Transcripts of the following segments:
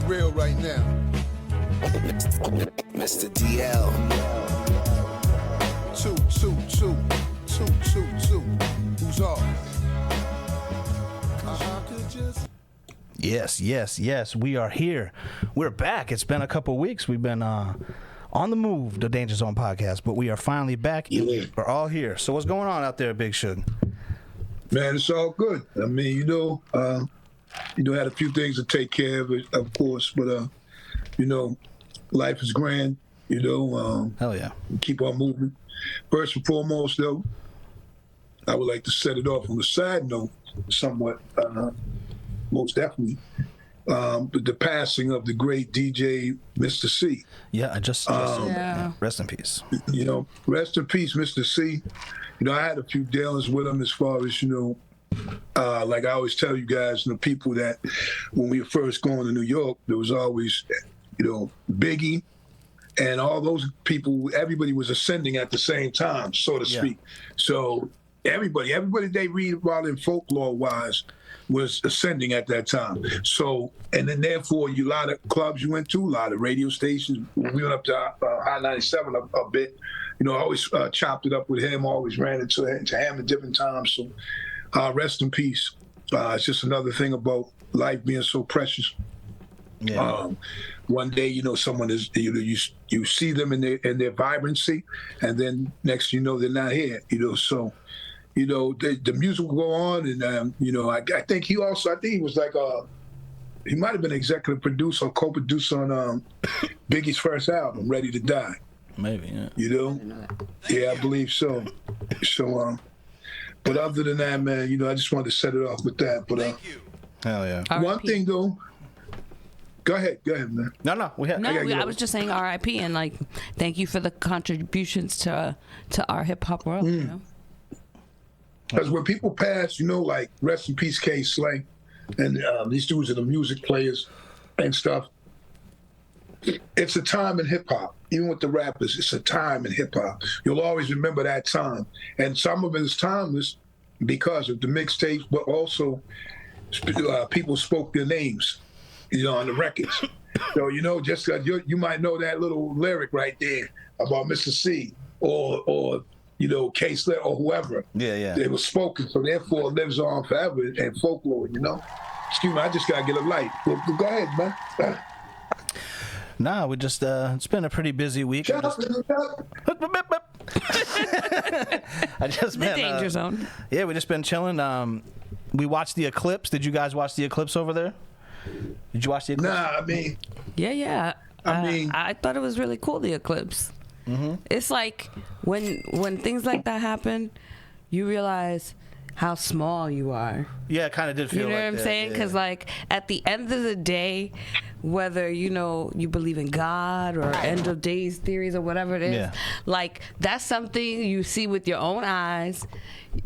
real right now. Mr. DL. 222 222. Who's off? Yes. We are here. We're back. It's been a couple weeks. We've been on the move, the Danger Zone podcast, but we are finally back. Yeah. We're all here. So what's going on out there, Big Shug? Man, it's all good. I mean, had a few things to take care of course, but life is grand. Hell yeah. Keep on moving. First and foremost, though, I would like to set it off on a side note, somewhat, most definitely, the passing of the great DJ Mister Cee. Yeah, I just rest in peace. Rest in peace, Mister Cee. I had a few dealings with him as far as, like I always tell you guys, people that when we were first going to New York, there was always, Biggie and all those people, everybody was ascending at the same time, so to speak. So everybody they read about in folklore-wise was ascending at that time. So, and then therefore, a lot of clubs you went to, a lot of radio stations. We went up to High 97 a bit. I always chopped it up with him, always ran into him at different times. So rest in peace. It's just another thing about life being so precious. Yeah. One day, someone is, you see them in their vibrancy, and then next they're not here. So, the music will go on, and I think he was like he might have been executive producer or co-producer on Biggie's first album, Ready to Die. Maybe, yeah. Yeah, I believe so. So, but other than that, man, I just wanted to set it off with that. But hell yeah. One thing though. Go ahead, man. No, I was just saying R.I.P. and thank you for the contributions to our hip hop world. Because when people pass, like rest in peace, K Slay, and these dudes are the music players and stuff. It's a time in hip hop. Even with the rappers, it's a time in hip hop. You'll always remember that time, and some of it is timeless because of the mixtapes, but also people spoke their names, on the records. So just you might know that little lyric right there about Mister Cee or K Slay or whoever. Yeah. They were spoken, so therefore it lives on forever in folklore. Excuse me, I just gotta get a light. Well, go ahead, man. Nah, we just it's been a pretty busy week. I just the Danger Zone. Yeah, we just been chilling. We watched the eclipse. Did you guys watch the eclipse over there? Did you watch the eclipse? Nah, I mean. Yeah. I thought it was really cool, the eclipse. Mm-hmm. It's like when things like that happen, you realize how small you are. Yeah, it kind of did feel like that. You know what I'm saying? Because at the end of the day, whether you believe in God or end of days theories or whatever it is, that's something you see with your own eyes.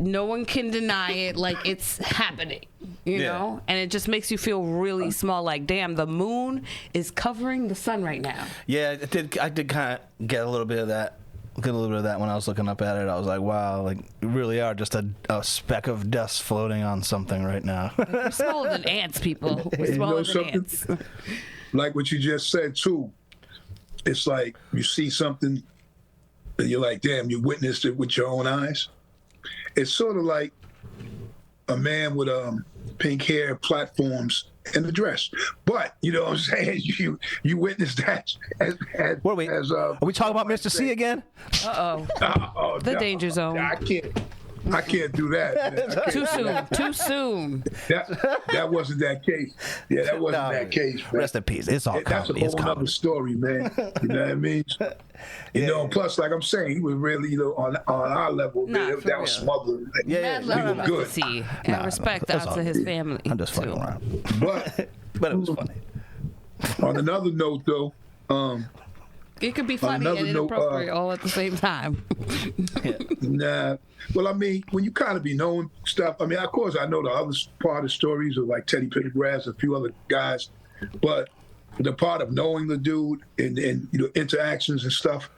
No one can deny it. It's happening. You know, and it just makes you feel really small. Like, damn, the moon is covering the sun right now. Yeah, I did kind of get a little bit of that. When I was looking up at it. I was like, wow, you really are just a speck of dust floating on something right now. We're smaller than ants, people. We're smaller than ants. Like what you just said, too. It's like you see something and you're like, damn, you witnessed it with your own eyes. It's sort of like a man with pink hair, platforms, and a dress. But, you know what I'm saying? You witnessed that. Are we talking about Mister Cee again? Uh-oh. The Danger Zone. I can't do that. Too soon. That wasn't that case. Yeah, that wasn't that case. Man. Rest in peace. It's all comedy. That's a whole other story, man. You know what I mean? Plus, like I'm saying, he was really, on our level, that was smothered. We were good. And respect out to his family. I'm just fucking around. But it was funny. On another note, though, it could be funny and inappropriate all at the same time. Nah. Well, I mean, when you kind of be knowing stuff, I mean, of course, I know the other part of the stories of like Teddy Pendergrass, a few other guys, but the part of knowing the dude and interactions and stuff,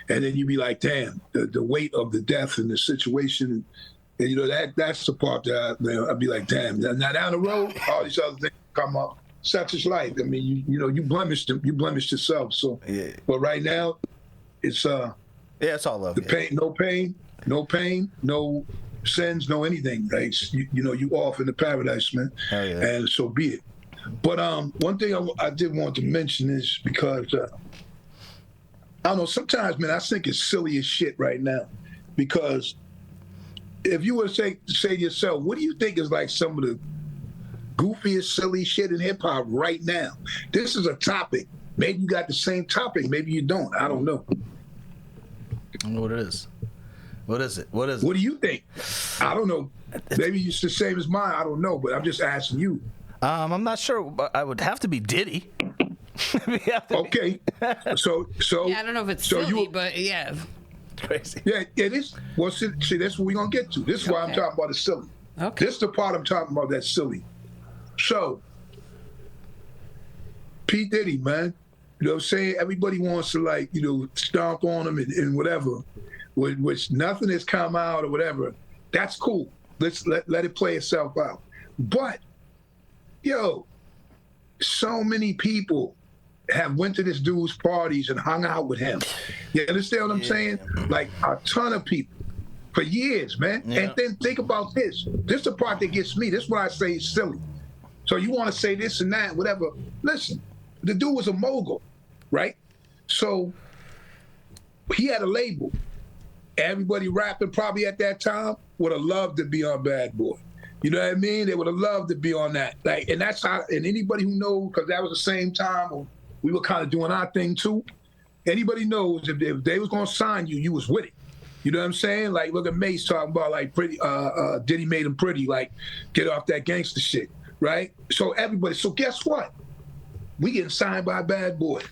and then you be like, damn, the weight of the death and the situation, and that's the part that I'd be like, damn. Now down the road, all these other things come up, such is life. I mean, you blemished yourself. So, Yeah. but right now, it's it's all love. the pain, no pain, no sins, no anything. Like you off in the paradise, man. Hell yeah. And so be it. But one thing I did want to mention is because I don't know. Sometimes, man, I think it's silly as shit right now. Because if you were to say to yourself, what do you think is like some of the goofiest, silly shit in hip hop right now? This is a topic. Maybe you got the same topic. Maybe you don't. I don't know. I don't know what it is. What is it? What do you think? I don't know. Maybe it's the same as mine. I don't know. But I'm just asking you. I'm not sure. But I would have to be Diddy. Okay. So Yeah, I don't know if it's silly, but yeah. Crazy. Yeah, it is. Well, see, that's what we're going to get to. This is why I'm talking about the silly. Okay. This is the part I'm talking about that's silly. So, P. Diddy, man, you know what I'm saying? Everybody wants to, like, stomp on him and whatever, which nothing has come out or whatever. That's cool. Let's let it play itself out. But, yo, so many people have went to this dude's parties and hung out with him. You understand what I'm saying? Like a ton of people for years, man. Yeah. And then think about this. This is the part that gets me. This is what I say is silly. So you want to say this and that, whatever. Listen, the dude was a mogul, right? So he had a label. Everybody rapping probably at that time would have loved to be on Bad Boy. You know what I mean? They would have loved to be on that. Like, and that's how, and anybody who knows, because that was the same time we were kind of doing our thing too. Anybody knows if they was gonna sign you, you was with it. You know what I'm saying? Like, look at Mace talking about like pretty, Diddy made him pretty, like get off that gangster shit, right? So everybody, so guess what? We getting signed by Bad Boy.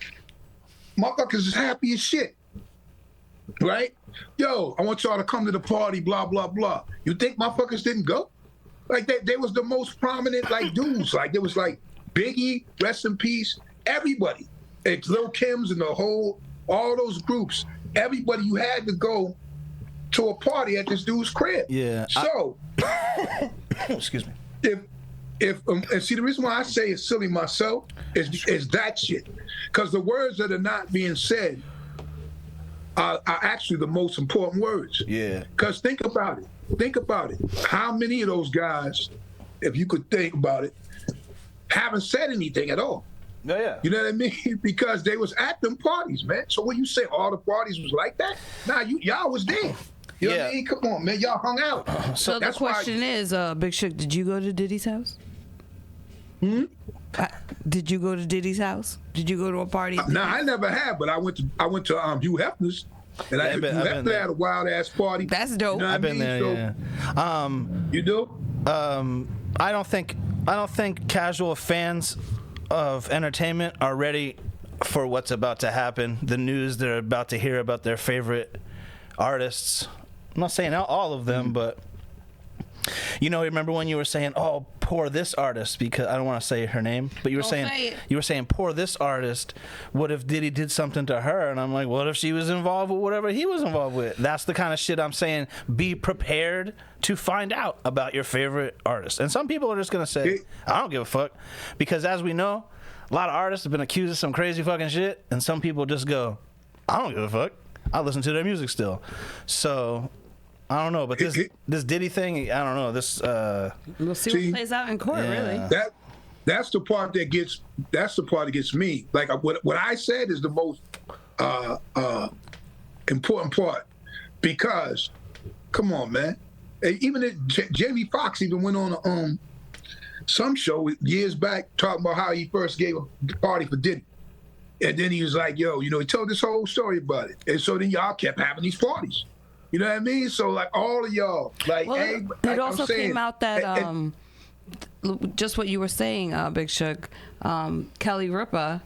Motherfuckers is happy as shit, right? Yo, I want y'all to come to the party, blah, blah, blah. You think motherfuckers didn't go? Like they was the most prominent like dudes. Like there was like Biggie, rest in peace, everybody. It's Lil Kim's and all those groups. Everybody, you had to go to a party at this dude's crib. Yeah. So, excuse me. If and see the reason why I say it's silly myself is that shit, because the words that are not being said are actually the most important words. Yeah. Because think about it. Think about it. How many of those guys, if you could think about it, haven't said anything at all? Yeah. You know what I mean? Because they was at them parties, man. So when you say all the parties was like that, nah, y'all was there. You know what I mean? Come on, man. Y'all hung out. So the question is, Big Shook, did you go to Diddy's house? Did you go to Diddy's house? Did you go to a party? Nah, I never have, but I went to Hugh Hefner's. And Hugh Hefner had a wild ass party. That's dope. You know I've been there. Yeah. You do? I don't think casual fans of entertainment are ready for what's about to happen. The news they're about to hear about their favorite artists. I'm not saying all of them, but remember when you were saying, "Oh, poor this artist," because I don't want to say her name, but you were saying, "Poor this artist." What if Diddy did something to her? And I'm like, what if she was involved with whatever he was involved with? That's the kind of shit I'm saying. Be prepared to find out about your favorite artist. And some people are just gonna say, "I don't give a fuck," because as we know, a lot of artists have been accused of some crazy fucking shit, and some people just go, "I don't give a fuck. I listen to their music still." So I don't know, but this Diddy thing, I don't know. This we'll see what plays out in court. Really. That's the part that gets me. Like what I said is the most important part, because come on, man. Even Jamie Foxx even went on some show years back talking about how he first gave a party for Diddy. And then he was like, yo, he told this whole story about it. And so then y'all kept having these parties. You know what I mean? So like all of y'all, like, well, it also came out that just what you were saying, Big Shook, Kelly Ripa,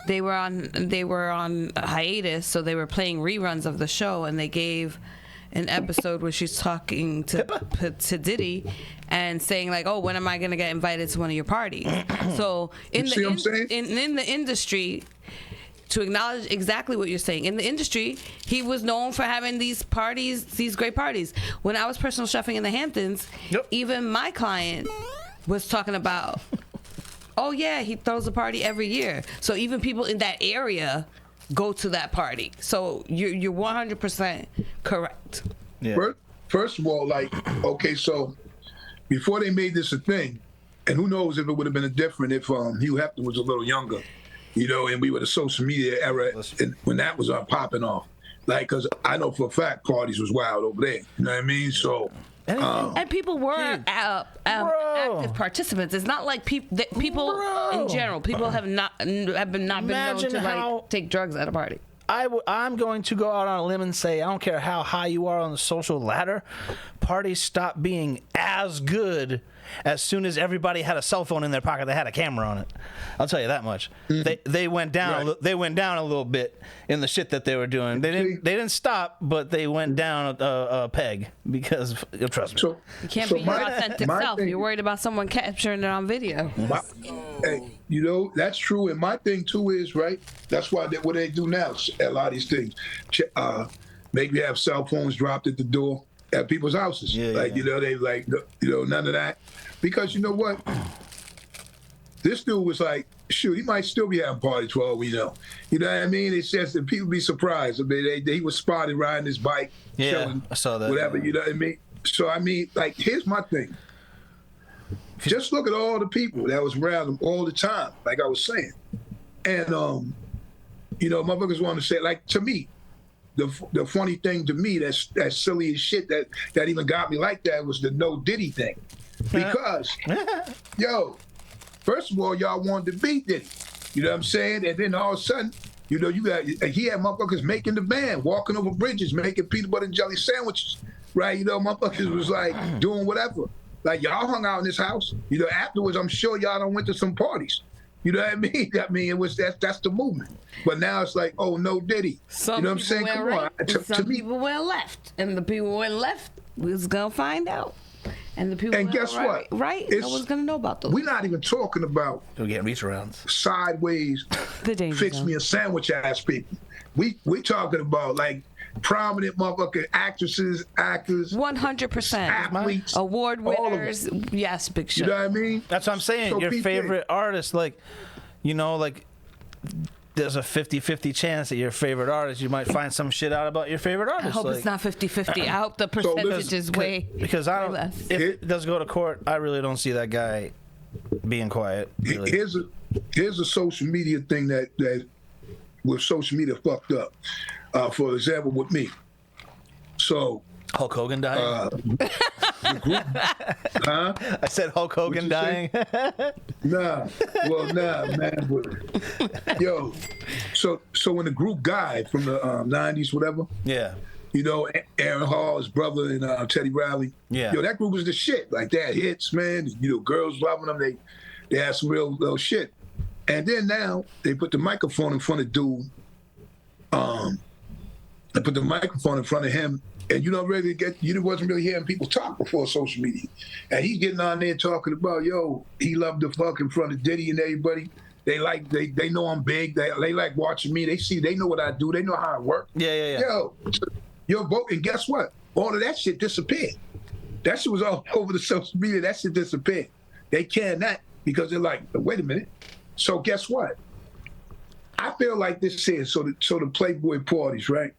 they were on hiatus, so they were playing reruns of the show, and they gave an episode where she's talking to Diddy and saying like, "Oh, when am I gonna get invited to one of your parties?" So in the industry, to acknowledge exactly what you're saying, in the industry, he was known for having these parties, these great parties. When I was personal chefing in the Hamptons, even my client was talking about Oh yeah, he throws a party every year. So even people in that area go to that party. So you're 100% correct. Yeah. First of all, like, okay, so before they made this a thing, and who knows if it would have been different if Hugh Hefner was a little younger, you know, and we were the social media era and when that was popping off. Like, because I know for a fact parties was wild over there. You know what I mean? So. And people were active participants. It's not like people in general. People have been known to like take drugs at a party. I'm going to go out on a limb and say I don't care how high you are on the social ladder, parties stop being as good as soon as everybody had a cell phone in their pocket that had a camera on it. I'll tell you that much. They went down. Right. They went down a little bit in the shit that they were doing. They didn't stop, but they went down a peg because trust me. You can't be your authentic self. You're worried about someone capturing it on video. Hey, you know that's true. And my thing too is right. That's why what they do now. A lot of these things, maybe have cell phones dropped at the door at people's houses. You know, they like, you know, none of that. Because you know what? This dude was like, shoot, he might still be having parties for all we know. You know what I mean? It's just that people be surprised. I mean, he was spotted riding his bike. Yeah, I saw that. Whatever, you know what I mean? So, I mean, like, here's my thing. Just look at all the people that was around him all the time, like I was saying. And, you know, motherfuckers want to say, like, to me, the funny thing to me, that's silly as shit that even got me like that was the no Diddy thing. Because, yo, first of all, y'all wanted to beat Diddy. You know what I'm saying? And then all of a sudden, you know, he had motherfuckers making the band, walking over bridges, making peanut butter and jelly sandwiches, right? You know, motherfuckers was like doing whatever. Like, y'all hung out in this house. You know, afterwards, I'm sure y'all done went to some parties. You know what I mean? I mean, it was that's the movement. But now it's like, oh, no Diddy. Some you know what I'm saying? Come right, on. Some people went left. And the people went left, we was going to find out. And the people guess right, what? Right? No one's going to know about those. We're not even talking about You'll get reach arounds. Sideways, fix me a sandwich ass people. We talking about like prominent motherfucking actresses, actors, 100%. athletes, award winners. Yes, Big Show. You know what I mean? That's what I'm saying. So Your people- favorite artist, like, you know, like, there's a 50-50 chance that your favorite artist, you might find some shit out about your favorite artist. I hope like, it's not 50-50. I hope the percentage is way because I don't. less. If it does go to court, I really don't see that guy being quiet. Really. Here's a social media thing that with social media fucked up. For example, with me. So Hulk Hogan dying. the group, huh? I said Hulk Hogan dying. Nah, man. But, yo, so when the group guy from the '90s, whatever. Yeah. You know, Aaron Hall, his brother, and Teddy Riley. Yeah. Yo, that group was the shit. Like, they had hits, man. You know, girls loving them. They had some real shit. And then now they put the microphone in front of dude. They put the microphone in front of him, and you wasn't really hearing people talk before social media. And he's getting on there talking about, yo, he loved to fuck in front of Diddy and everybody. They know I'm big. They like watching me. They know what I do. They know how I work. Yeah. Yo, vote, and guess what? All of that shit disappeared. That shit was all over the social media. That shit disappeared. They canned that because they're like, wait a minute. So guess what? I feel like this is so the Playboy parties, right?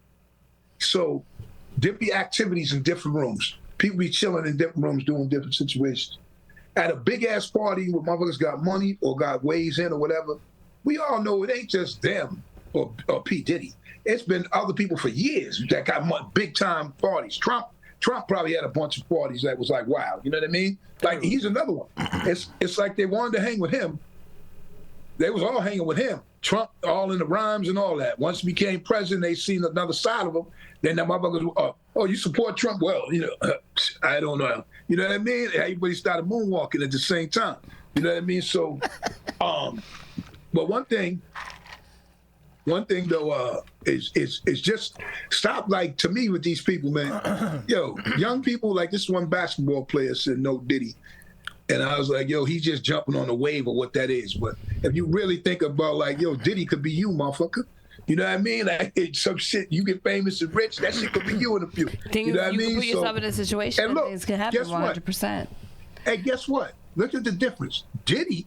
So there be activities in different rooms. People be chilling in different rooms doing different situations. At a big ass party where motherfuckers got money or got ways in or whatever, we all know it ain't just them or P. Diddy. It's been other people for years that got big time parties. Trump probably had a bunch of parties that was like, wow, you know what I mean? Like, he's another one. It's like they wanted to hang with him. They was all hanging with him. Trump, all in the rhymes and all that. Once he became president, they seen another side of him. Then the motherfuckers, oh, you support Trump? Well, you know, I don't know. You know what I mean? Everybody started moonwalking at the same time. You know what I mean? So, but one thing though, is just stop, like, to me with these people, man. Yo, young people, like this one basketball player said no Diddy. And I was like, yo, he's just jumping on the wave of what that is. But if you really think about, like, yo, Diddy could be you, motherfucker. You know what I mean? Like, some shit, you get famous and rich, that shit could be you in a few. You know what I mean? Can put yourself in a situation and things can happen 100%. Hey, guess what? Look at the difference. Diddy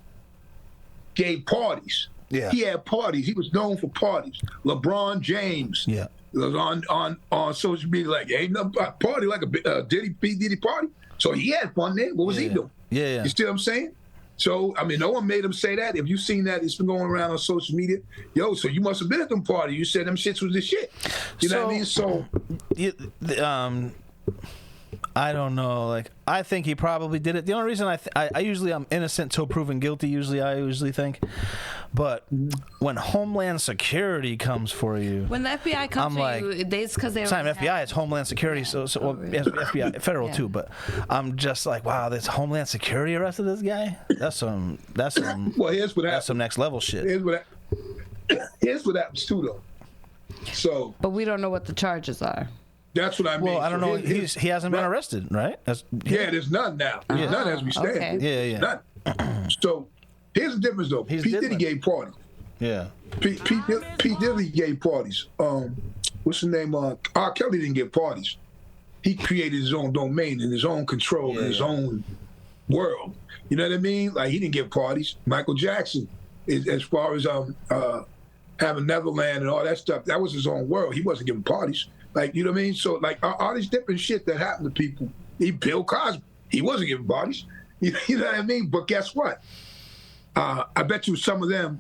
gave parties. Yeah. He had parties. He was known for parties. LeBron James. Yeah. Was on social media like, ain't no party like a Diddy party. So he had fun there. What was he doing? Yeah. You see what I'm saying? So, I mean, no one made him say that. If you seen that, it's been going around on social media. Yo, so you must have been at them parties. You said them shits was the shit. You know what I mean? So, I don't know. Like, I think he probably did it. The only reason I usually I'm innocent till proven guilty. I usually think, but when Homeland Security comes for you, when the FBI comes I'm like, for you, it's because they're it's not FBI. It's Homeland Security. So well, FBI, federal too. But I'm just like, wow, this Homeland Security arrested this guy. That's some. well, here's what happens. That's some next level shit. Here's what happens too, though. So, but we don't know what the charges are. That's what I mean. Well, I don't know. He hasn't been arrested, right? Yeah, there's none now. There's none as we stand. Okay. Yeah. None. So here's the difference, though. P. Diddy gave parties. Yeah. P. Diddy gave parties. What's the name? R. Kelly didn't give parties. He created his own domain and his own control and his own world. You know what I mean? Like, he didn't give parties. Michael Jackson, as far as having Neverland and all that stuff, that was his own world. He wasn't giving parties. Like, you know what I mean? So, like, all these different shit that happened to people. Bill Cosby, he wasn't giving parties. You know what I mean? But guess what? I bet you some of them,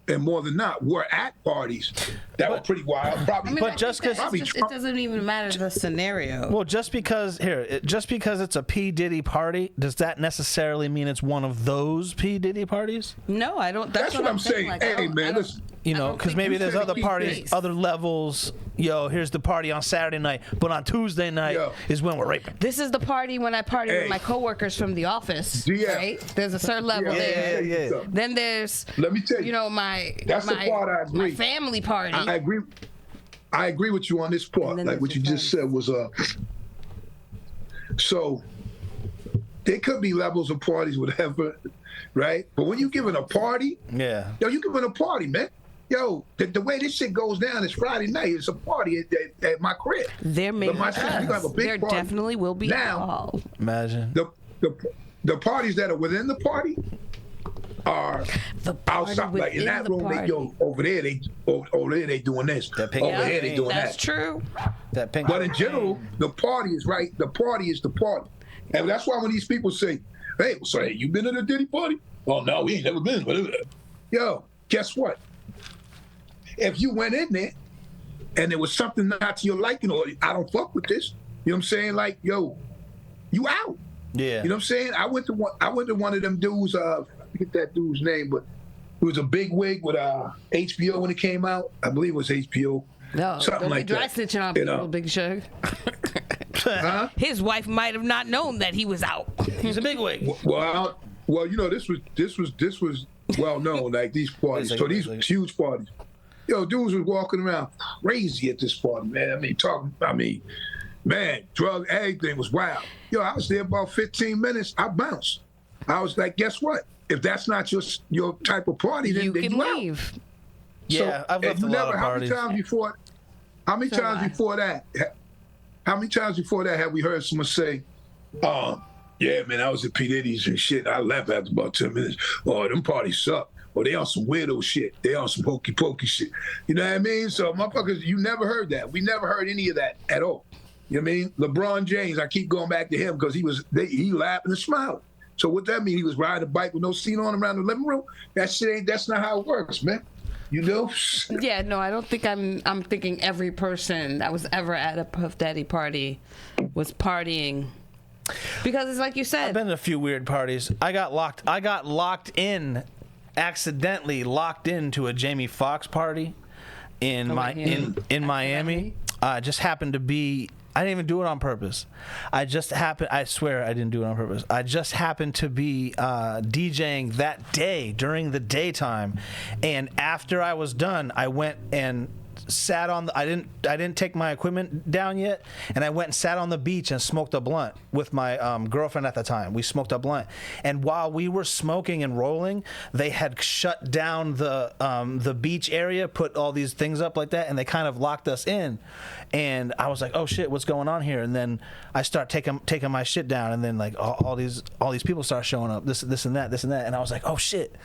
and more than not, were at parties that were pretty wild. Probably, but just because it doesn't even matter the scenario. Well, just because it's a P. Diddy party, does that necessarily mean it's one of those P. Diddy parties? No, I don't. That's what I'm saying. Like, hey, man, listen. You know, because maybe there's other parties, other levels. Yo, here's the party on Saturday night, but on Tuesday night is when we're raping. This is the party when I party with my coworkers from the office. Yeah. Right? There's a certain level there. Yeah. Then there's, let me tell you, that's the part I agree. My family party. I agree with you on this part. Like what you just said was so there could be levels of parties, whatever, right? But when you're giving a party, yo, you giving a party, man. Yo, the way this shit goes down is Friday night. It's a party at my crib. There may definitely will be now. Imagine the parties that are within the party are outside. Like in that room, they go over there. They doing this. Over here, they doing that. That's true. That pink. But in general, the party is right. The party is the party, and that's why when these people say, "Hey, so you been at a Diddy party?" Oh no, we ain't never been. Yo, guess what? If you went in there and there was something not to your liking, or I don't fuck with this, you know what I'm saying? Like, yo, you out. Yeah. You know what I'm saying? I went to one of them dudes. I forget that dude's name, but it was a big wig with HBO when it came out. I believe it was HBO. No, something don't like be dry that. snitching on people, Big Shug. Huh? His wife might have not known that he was out. He's a big wig. Well, you know, this was well known, like these parties. So these huge parties. Yo, dudes was walking around crazy at this party, man. Man, drug, everything was wild. Yo, I was there about 15 minutes. I bounced. I was like, guess what? If that's not your type of party, then you can leave. Yeah, I've left a lot of parties. How many times before that have we heard someone say, yeah, man, I was at P. Diddy's and shit. I left after about 10 minutes. Oh, them parties suck. Or they on some weirdo shit. They on some hokey pokey shit. You know what I mean? So motherfuckers, you never heard that. We never heard any of that at all. You know what I mean? LeBron James, I keep going back to him because he laughing and smiling. So what that mean? He was riding a bike with no seat on around the living room? That's not how it works, man. You know? Yeah, no, I don't think I'm thinking every person that was ever at a Puff Daddy party was partying. Because it's like you said. I've been to a few weird parties. I got accidentally locked into a Jamie Foxx party in Miami. Just happened to be. I didn't even do it on purpose. I swear I didn't do it on purpose. I just happened to be DJing that day during the daytime, and after I was done, I went and sat on the, I didn't take my equipment down yet, and I went and sat on the beach and smoked a blunt with my girlfriend at the time. We smoked a blunt, and while we were smoking and rolling, they had shut down the beach area, put all these things up like that, and they kind of locked us in. And I was like, oh shit, what's going on here? And then I start taking my shit down, and then like all these people start showing up, this and that, and I was like, oh shit,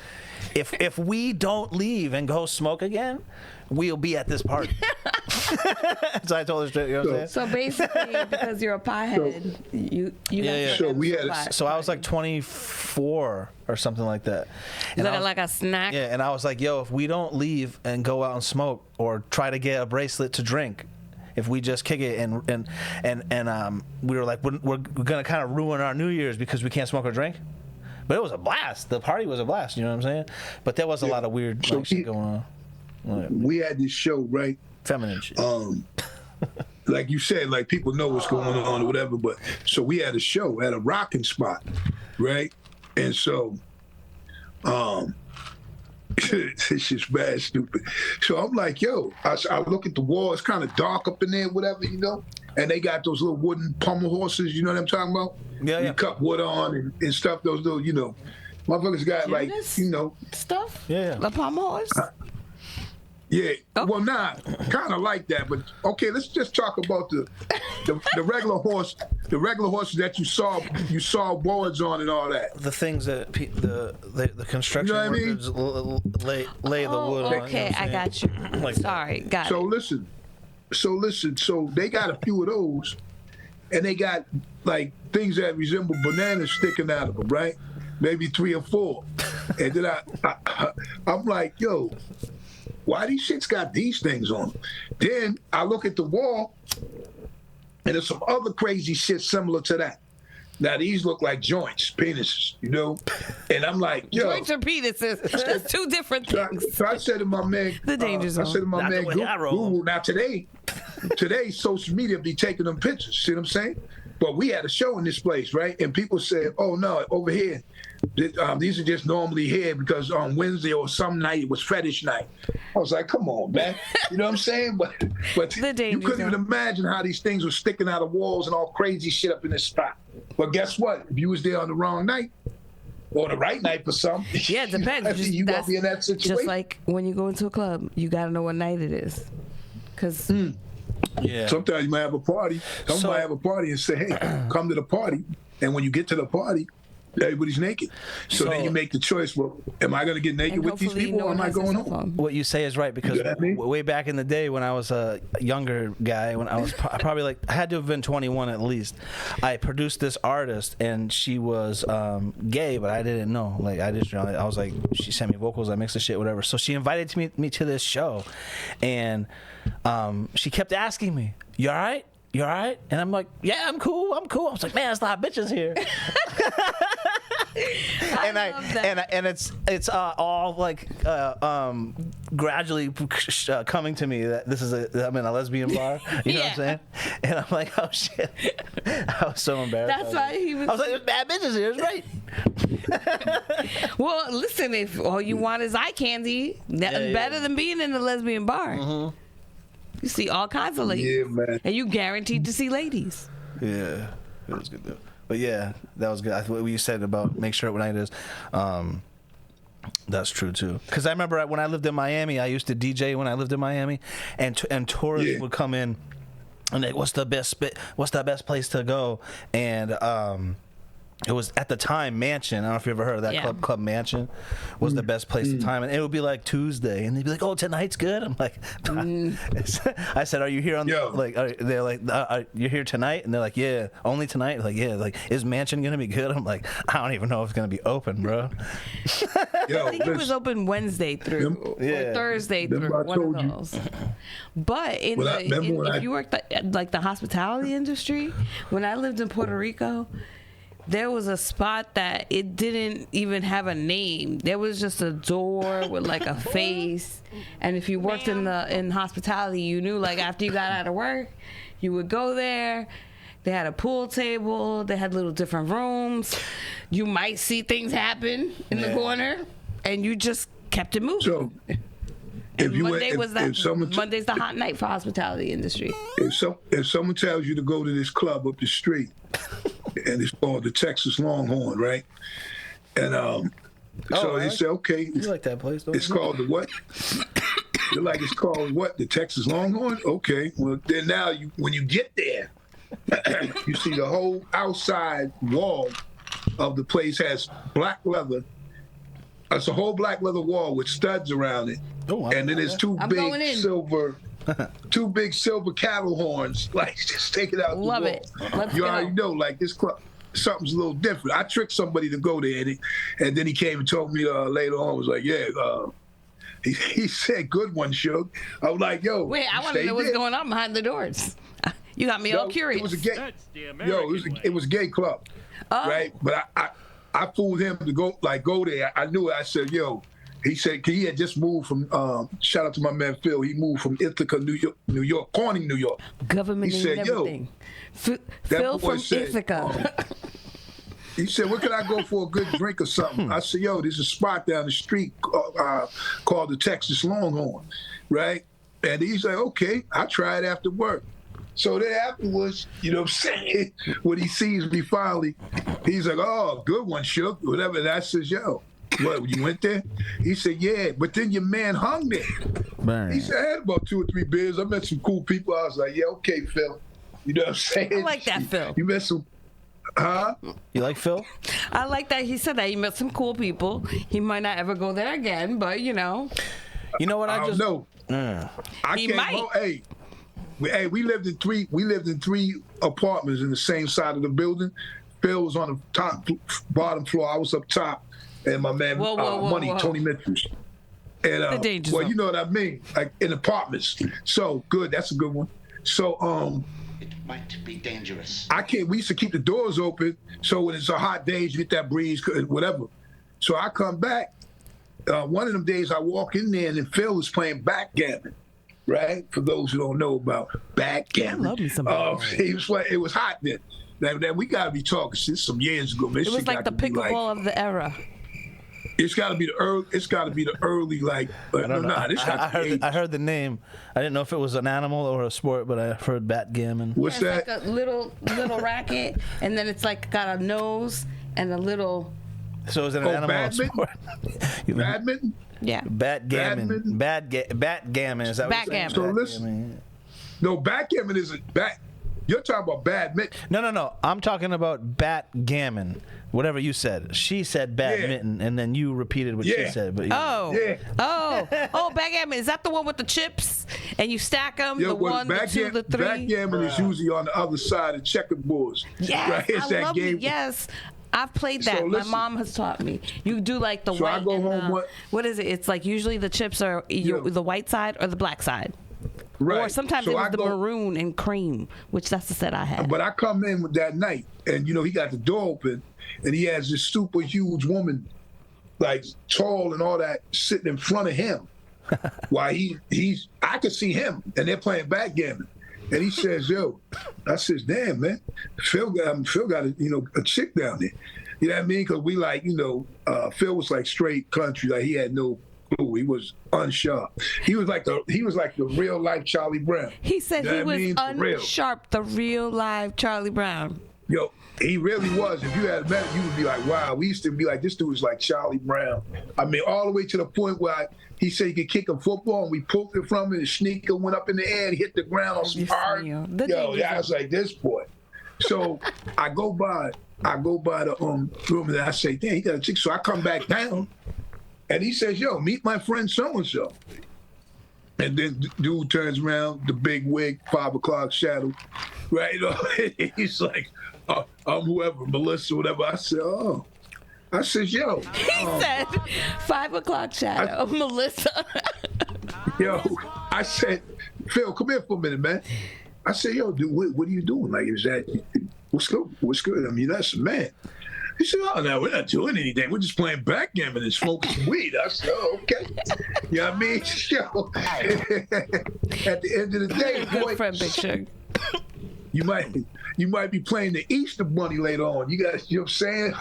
if we don't leave and go smoke again, we'll be at this party. So I told her straight, you know what I'm saying? So basically, because you're a pothead, you So we had So I was like 24 or something like that. And I was, like a snack. yeah, and I was like, yo, if we don't leave and go out and smoke or try to get a bracelet to drink, if we just kick it and we were like, we're gonna kind of ruin our New Year's because we can't smoke or drink. But it was a blast. The party was a blast. You know what I'm saying? But there was a lot of weird shit going on. We had this show, right? Feminine shit. Like you said, like people know what's going on or whatever. But so we had a show at a rocking spot, right? And so, it's just bad stupid. So I'm like, yo, I look at the wall. It's kind of dark up in there, whatever, you know. And they got those little wooden pommel horses. You know what I'm talking about? Yeah, You cut wood on and stuff. Those little, you know, motherfuckers got like, you know, stuff. Yeah. The pommel horse. yeah. Oh. Well, nah, kind of like that. But okay, let's just talk about the regular horse, the regular horses that you saw boards on and all that. The things that the construction You know what I mean? workers lay the wood on. Okay, I got you. Like Sorry, got So it. listen. So they got a few of those, and they got like things that resemble bananas sticking out of them, right? Maybe 3 or 4. And then I'm like, yo, why these shits got these things on them? Then I look at the wall, and there's some other crazy shit similar to that. Now these look like joints, penises, you know? And I'm like, yo. Joints or penises? That's two different things. So I said to my man, The danger zone. I said to my Not man, the way I roll. Google, now today social media be taking them pictures, see what I'm saying? But we had a show in this place, right? And people said, oh no, over here, these are just normally here because on Wednesday or some night it was fetish night. I was like, come on, man. You know what I'm saying? But The danger you couldn't zone. even imagine how these things were sticking out of walls and all crazy shit up in this spot. But guess what? If you was there on the wrong night, or the right night for some, Yeah, it depends. you won't be in that situation. Just like when you go into a club, you got to know what night it is. Because Yeah. Sometimes you might have a party. Someone might have a party and say, hey, come to the party. And when you get to the party, everybody's naked. So then you make the choice, well, am I going to get naked with these people or am I going home? What you say is right because You know what I mean? way back in the day when I was a younger guy, when I was probably like I had to have been 21 at least, I produced this artist and she was gay, but I didn't know. Like I was like, she sent me vocals, I mixed the shit, whatever. So she invited me to this show, and she kept asking me, "You all right? You all right?" And I'm like, "Yeah, I'm cool. I was like, "Man, there's a lot of bitches here." and it's all like gradually coming to me that I'm in a lesbian bar. You know what I'm saying? And I'm like, oh shit. I was so embarrassed. that's why he was. I was like, there's bad bitches here. It's great. Well, listen, if all you want is eye candy, nothing better than being in a lesbian bar. Mm-hmm. You see all kinds of ladies. Yeah, man. And you guaranteed to see ladies. Yeah, it was good though. But yeah, that was good. I thought what you said about make sure what night it is. That's true too. Because I remember when I lived in Miami, I used to DJ when I lived in Miami, and tourists would come in, and they, what's the best place to go? And it was at the time Mansion. I don't know if you ever heard of that club Mansion was the best place to time, and it would be like Tuesday, and they'd be like, "Oh, tonight's good." I'm like, I said, "Are you here on they're like, you're here tonight?" And they're like, "Yeah, only tonight." Like, yeah, like is Mansion gonna be good? I'm like, I don't even know if it's gonna be open, bro. Yo, I think it was open Wednesday through or Thursday through, one of those. But if you worked like the hospitality industry, when I lived in Puerto Rico, there was a spot that it didn't even have a name. There was just a door with like a face. And if you worked in hospitality, you knew like after you got out of work, you would go there. They had a pool table. They had little different rooms. You might see things happen in the corner, and you just kept it moving. And you Monday if- was that. if someone t- Monday's the hot night for hospitality industry. if someone tells you to go to this club up the street, and it's called the Texas Longhorn, right? And so they say, okay, You like that place, don't it's you? called the what? They're like, it's called what? The Texas Longhorn? Okay. Well, then now when you get there, you see the whole outside wall of the place has black leather. It's a whole black leather wall with studs around it. Oh, And then there's two I'm going in. big silver cattle horns, like just taking out Love the it. wall. Let's You go. already know, like this club, something's a little different. I tricked somebody to go there, and then he came and told me later on, was like, yeah, he said, good one, Suge. I was like, yo, Wait, I want to stay know what's there. going on behind the doors. You got me all Yo, curious. It was a gay, it was a gay club, Oh. right? But I fooled him to go there. I knew it. I said, yo. He said he had just moved from. Shout out to my man Phil. He moved from Ithaca, New York, Corning, New York. Government He ain't said, yo, everything. Phil boy from said, Ithaca. He said, where can I go for a good drink or something? I said, yo, there's a spot down the street called the Texas Longhorn, right? And he's like, okay, I'll try it after work. So then afterwards, you know what I'm saying? When he sees me finally, he's like, oh, good one, Shook, whatever. And I says, yo, what, you went there? He said, yeah, but then your man hung there. Man. He said, I had about 2 or 3 beers. I met some cool people. I was like, yeah, okay, Phil. You know what I'm saying? I like that, Phil. You met some, huh? You like Phil? I like that he said that he met some cool people. He might not ever go there again, but you know. You know what? I don't know. I He came might. home. We lived in 3 apartments in the same side of the building. Phil was on the bottom floor. I was up top, and my man Money, whoa. Tony Mitchell. And The danger well, zone. you know what I mean, like in apartments. So good, that's a good one. So It might be dangerous. we used to keep the doors open, so when it's a hot day, you get that breeze, whatever. So I come back. One of them days, I walk in there, and then Phil was playing backgammon, right? For those who don't know about backgammon. I love me some backgammon. He was like, it was hot then. Now we gotta be talking since some years ago. Man. It was like the pickleball of the era. It's gotta be the early. It's gotta be the early like. I don't know. Nah, this I heard the name. I didn't know if it was an animal or a sport, but I heard backgammon. What's Yeah, it's that? like a little racket, and then it's like got a nose and a little. So is it an animal or a badminton? sport? Badminton. Yeah. Backgammon. Badminton? Backgammon. Is that what you're saying? Backgammon. So listen. No, backgammon isn't back. You're talking about badminton. No. I'm talking about backgammon. Whatever you said. She said badminton, and then you repeated what she Yeah. said. But Yeah. Oh, backgammon. Is that the one with the chips? And you stack them, the well, 1, the 2, the 3? Backgammon is usually on the other side of checkerboards. Yes, right? It's I that love game. it. Yes, I've played that. So My listen. mom has taught me. You do like the So I white go and home, what is it? It's like usually the chips are the white side or the black side. Right. Or sometimes So it was I the go- maroon and cream, which that's the set I had. But I come in with that night, and he got the door open, and he has this super huge woman, like tall and all that, sitting in front of him. While I could see him, and they're playing backgammon. And he says, yo, I says, damn, man, Phil got a chick down there. You know what I mean? Because we Phil was like straight country, like he had no clue. He was unsharp. He was like the real life Charlie Brown. He said You know he what I mean? was For real. unsharp, the real live Charlie Brown. Yo, he really was. If you had met him, you would be like, wow. We used to be like, this dude is like Charlie Brown. I mean, all the way to the point where he said he could kick a football, and we pulled it from him, and his sneaker went up in the air and hit the ground on some Yes, hard. ma'am. Yo, I was like, this boy. So I go by the room, and I say, damn, he got a chick. So I come back down, and he says, yo, meet my friend so-and-so. And then dude turns around, the big wig, 5 o'clock shadow, right? He's like, I'm whoever, Melissa, whatever. I said, oh. I said, yo. He said 5 o'clock shadow, Melissa. Yo, I said, Phil, come here for a minute, man. I said, yo, dude, what are you doing? Like, is that, what's good? What's good? I mean, that's a man. He said, oh, no, we're not doing anything. We're just playing backgammon and smoking some weed. I said, oh, okay. You know what I mean? Yo, at the end of the day, boy, Good friend, Big Sugar. You might be playing the Easter Bunny later on. You guys, you know what I'm saying?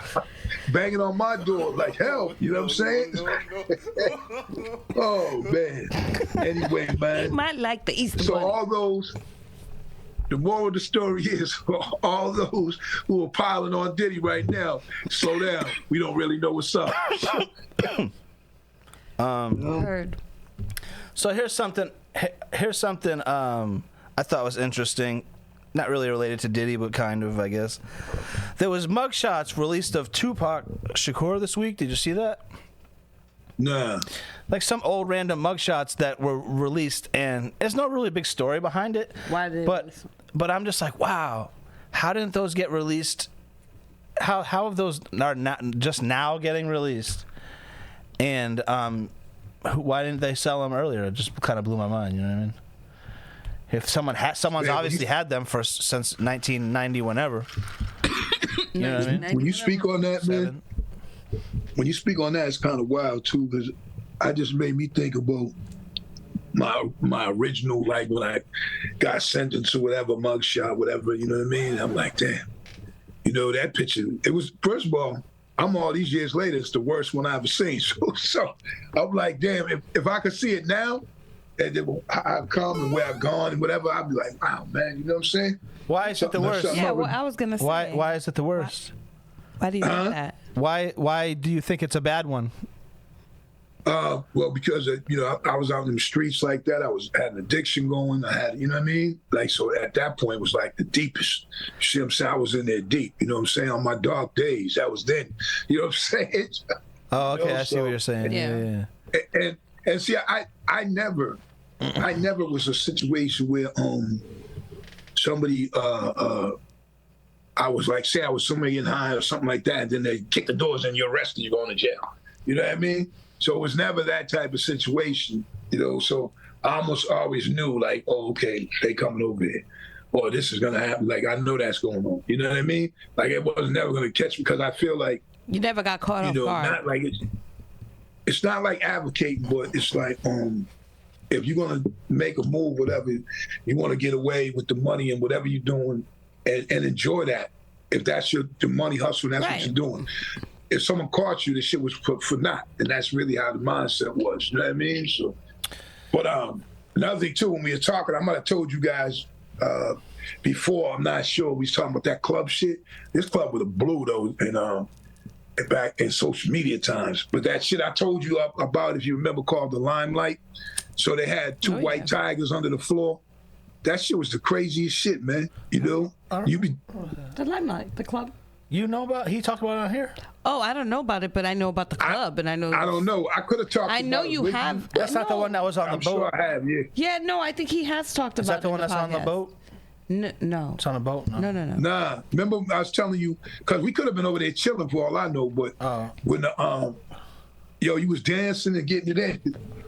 Banging on my door like hell. You know what I'm saying? Oh man. Anyway, man. You might like the Easter So Bunny. all those. The moral of the story is, for all those who are piling on Diddy right now, slow down. We don't really know what's up. Heard. So here's something. I thought was interesting. Not really related to Diddy, but kind of, I guess. There was mugshots released of Tupac Shakur this week. Did you see that? Nah. Like some old random mugshots that were released, and there's no really big story behind it. Why did? But I'm just like, wow, how didn't those get released? How have those are not just now getting released? And why didn't they sell them earlier? It just kind of blew my mind. You know what I mean? If someone's obviously had them since 1990, whenever. You know what I mean? When you speak on that, man, when you speak on that, it's kind of wild too, because I just made me think about my original, like when I got sentenced to whatever mugshot, whatever. You know what I mean? I'm like, damn. You know that picture? It was, first of all, I'm all these years later. It's the worst one I ever seen. So I'm like, damn. If I could see it now, and then I've come and where I've gone and whatever, I'd be like, wow, man. You know what I'm saying? Why is it the worst? Yeah, well, I was gonna say. Why is it the worst? Why do you think that? Why do you think it's a bad one? Well, because I was out in the streets like that. Had an addiction going. I had, you know what I mean? Like, so at that point, it was like the deepest. You see what I'm saying? I was in there deep. You know what I'm saying? On my dark days, that was then. You know what I'm saying? Oh, okay. I see what you're saying. Yeah. And see, I never was a situation where somebody I was like, say I was somewhere getting high or something like that, and then they kick the doors and you're arrested, you're going to jail. You know what I mean? So it was never that type of situation, you know. So I almost always knew, like, oh, okay, they coming over here, or this is gonna happen. Like, I know that's going on. You know what I mean? Like, it was never gonna catch me, because I feel like you never got caught off guard. Not like it's not like advocating, but it's like if you're gonna make a move, whatever, you want to get away with the money and whatever you're doing, and enjoy that. If that's the money hustle, that's what you're doing. If someone caught you, the shit was for naught, and that's really how the mindset was. You know what I mean? So, but another thing too, when we were talking, I might have told you guys before. I'm not sure. We was talking about that club shit. This club was a blue though, and back in social media times. But that shit I told you about, if you remember, called the Limelight. So they had two white tigers under the floor. That shit was the craziest shit, man. You know, The Limelight, the club. You know about? He talked about it on here. Oh, I don't know about it, but I know about the club, and I know. I don't know. I could have talked. I know about you it have. That's not the one that was on the boat. I'm sure I have. Yeah. Yeah, no, I think he has talked Is about. that the one that's on the boat? No. It's on a boat. No. No. Nah. Remember, I was telling you, because we could have been over there chilling for all I know, but when the you was dancing and getting it in,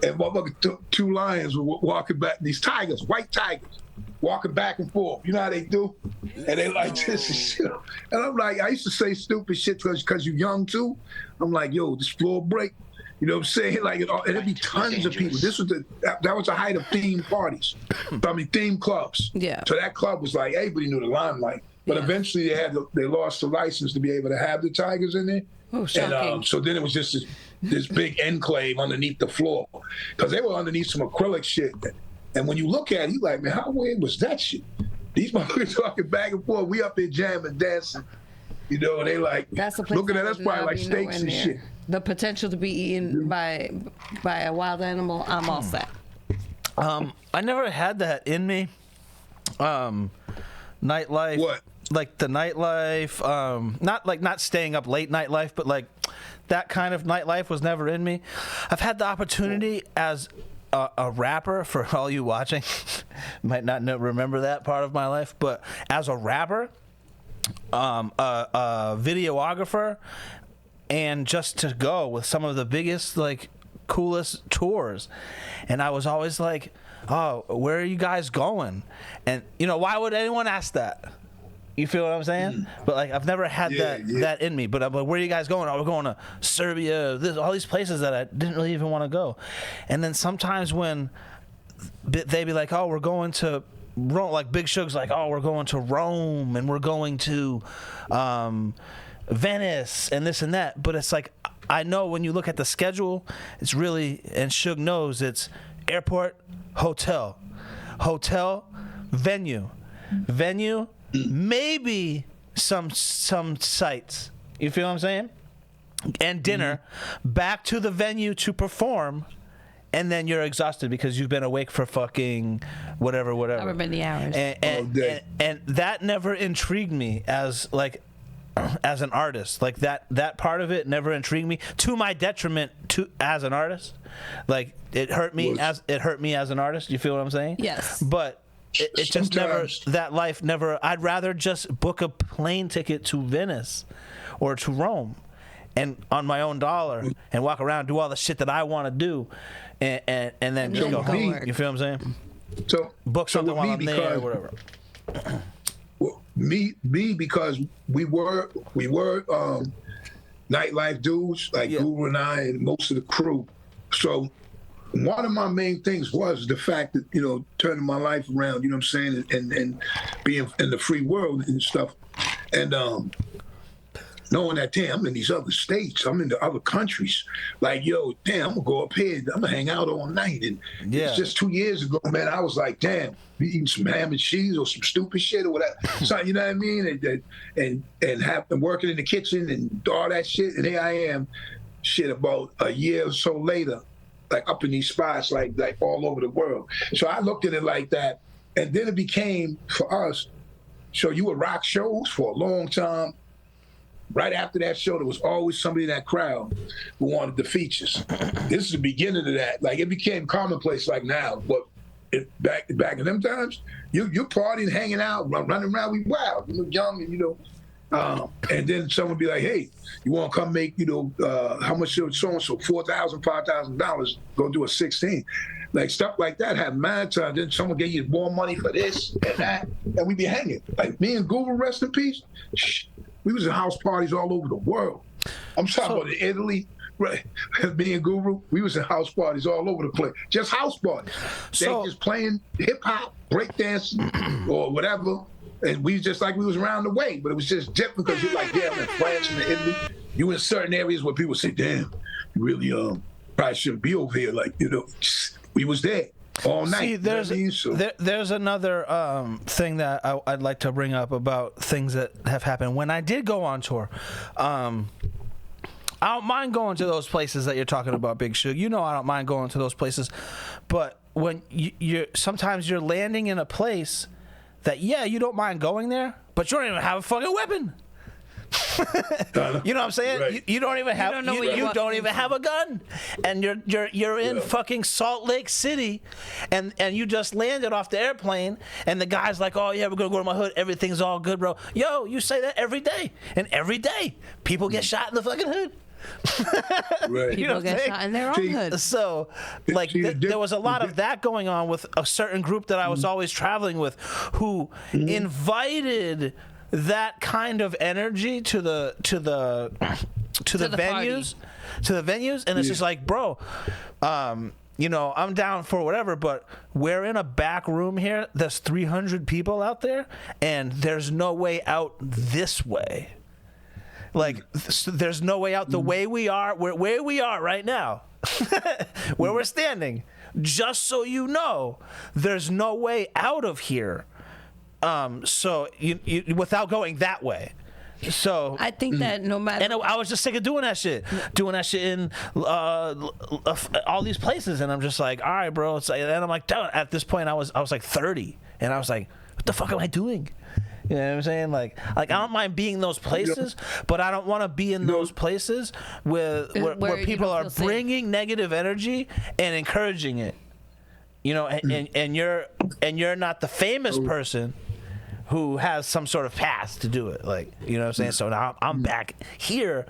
and motherfucking two lions were walking back. These tigers, white tigers, walking back and forth. You know how they do? And they like this and shit. And I'm like, I used to say stupid shit because you're young too. I'm like, yo, this floor break. You know what I'm saying? Like, and there'd be tons of people. This was that was the height of theme parties. I mean, theme clubs. Yeah. So that club was like, everybody knew the Limelight. But eventually they lost the license to be able to have the tigers in there. Oh, shocking. And so then it was just this big enclave underneath the floor, because they were underneath some acrylic shit. And when you look at it, you like, man, how weird was that shit? These motherfuckers talking back and forth. We up there jamming, dancing, you know, and they like looking at us probably like steaks and shit. The potential to be eaten by a wild animal, I'm all set. I never had that in me. Nightlife. What? Like the nightlife, not staying up late nightlife, but like that kind of nightlife was never in me. I've had the opportunity as a rapper, for all you watching, might not remember that part of my life, but as a rapper, a videographer, and just to go with some of the biggest, like, coolest tours. And I was always like, oh, where are you guys going? And, you know, why would anyone ask that? You feel what I'm saying? But like, I've never had that in me. But where are you guys going? Oh, we're going to Serbia. All these places that I didn't really even want to go. And then sometimes when they'd be like, oh, we're going to Rome, like Big Suge's like, oh, we're going to Rome and we're going to Venice and this and that. But it's like, I know when you look at the schedule, it's really, and Suge knows, it's airport, hotel, venue, maybe some sites. You feel what I'm saying? And dinner, back to the venue to perform, and then you're exhausted because you've been awake for fucking whatever. However many hours. And that never intrigued me as an artist. Like that part of it never intrigued me, to my detriment as an artist. Like it hurt me as an artist. You feel what I'm saying? Yes. But it just never, that life never. I'd rather just book a plane ticket to Venice or to Rome, and on my own dollar, and walk around, do all the shit that I want to do, and then just go home. You feel what I'm saying? So book something while I'm there or whatever. Well, me because we were nightlife dudes, like Guru and I and most of the crew. So one of my main things was the fact that, you know, turning my life around, you know what I'm saying, and being in the free world and stuff. And knowing that, damn, I'm in these other states, I'm in the other countries. Like, yo, damn, I'm gonna go up here, I'm gonna hang out all night. And it's just 2 years ago, man, I was like, damn, we eating some ham and cheese or some stupid shit or whatever. So, you know what I mean? And have been working in the kitchen and all that shit. And here I am, shit, about a year or so later, like up in these spots, like all over the world. So I looked at it like that. And then it became, for us, so you would rock shows for a long time. Right after that show, there was always somebody in that crowd who wanted the features. This is the beginning of that. Like, it became commonplace like now, but back in them times, you're partying, hanging out, running around, we wild, you know, young, and, you know, and then someone would be like, hey, you want to come make, you know, how much so-and-so, $4,000, $5,000, go do a 16. Like, stuff like that had mad time. Then someone gave you more money for this and that, and we be hanging. Like, me and Guru, rest in peace, we was in house parties all over the world. I'm talking about in Italy, right? Me and Guru, we was in house parties all over the place. Just house parties. They just playing hip hop, breakdancing, or whatever. And we just like we was around the way, but it was just different because you're like, damn, in France and in Italy, you in certain areas where people say, damn, you really probably shouldn't be over here. Like, you know, we was there all night. See, there's another thing that I'd like to bring up about things that have happened. When I did go on tour, I don't mind going to those places that you're talking about, Big Suge. You know I don't mind going to those places. But when sometimes you're landing in a place that, you don't mind going there, but you don't even have a fucking weapon. You know what I'm saying? Right. You don't even have you don't even have a gun, and you're in fucking Salt Lake City, and you just landed off the airplane, and the guy's like, oh yeah, we're gonna go to my hood, everything's all good, bro. Yo, you say that every day, and every day people get shot in the fucking hood. Right. People get shot in their own hood. So, like, there was a lot of that going on with a certain group that I was always traveling with, who invited that kind of energy to the venues, and it's just like, bro, you know, I'm down for whatever, but we're in a back room here. There's 300 people out there, and there's no way out this way. Like, there's no way out the way we are, where we are right now, where we're standing. Just so you know, there's no way out of here. So you without going that way. So I think that no matter, and I was just sick of doing that shit in all these places, and I'm just like, all right, bro. It's like, and I'm like, at this point, I was like 30, and I was like, what the fuck am I doing? You know what I'm saying? Like I don't mind being in those places, but I don't want to be in those places where people are bringing negative energy and encouraging it. You know, and you're not the famous person who has some sort of past to do it. Like, you know what I'm saying? So now I'm back here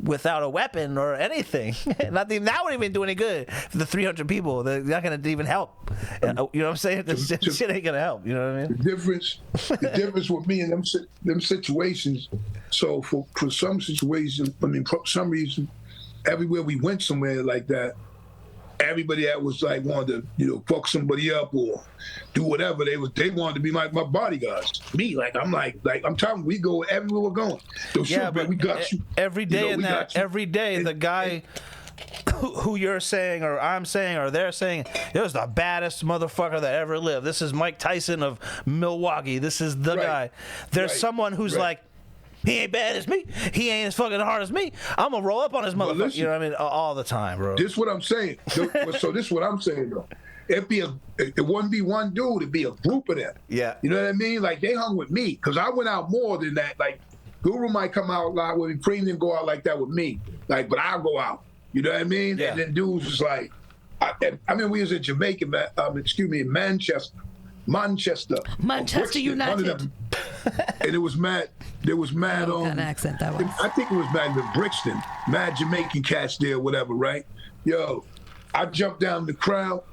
without a weapon or anything. That wouldn't even do any good for the 300 people. They're not going to even help. You know what I'm saying? This shit ain't going to help. You know what I mean? The difference with me in them situations, so for some situations, I mean, for some reason, everywhere we went somewhere like that, everybody that was like wanted to, fuck somebody up or do whatever, they wanted to be my bodyguards. Me, I'm telling you, we go everywhere we're going. So sure, but we got you. Every day every day, the guy who you're saying or I'm saying or they're saying, it was the baddest motherfucker that ever lived. This is Mike Tyson of Milwaukee. This is the guy. There's someone who's like, he ain't bad as me. He ain't as fucking hard as me. I'm gonna roll up on his motherfucker. Listen, you know what I mean? All the time, bro. This is what I'm saying. So this is what I'm saying though. It wouldn't be one dude. It'd be a group of them. Yeah. You know what I mean? Like they hung with me because I went out more than that. Like Guru might come out a lot with me. Preem didn't go out like that with me. Like, but I'll go out. You know what I mean? Yeah. And then dudes was like, we was in Jamaica, Manchester. Brixton, United. And it was mad. There was mad What kind of accent that was? I think it was mad in Brixton. Mad Jamaican cats there, whatever, right? Yo, I jumped down in the crowd,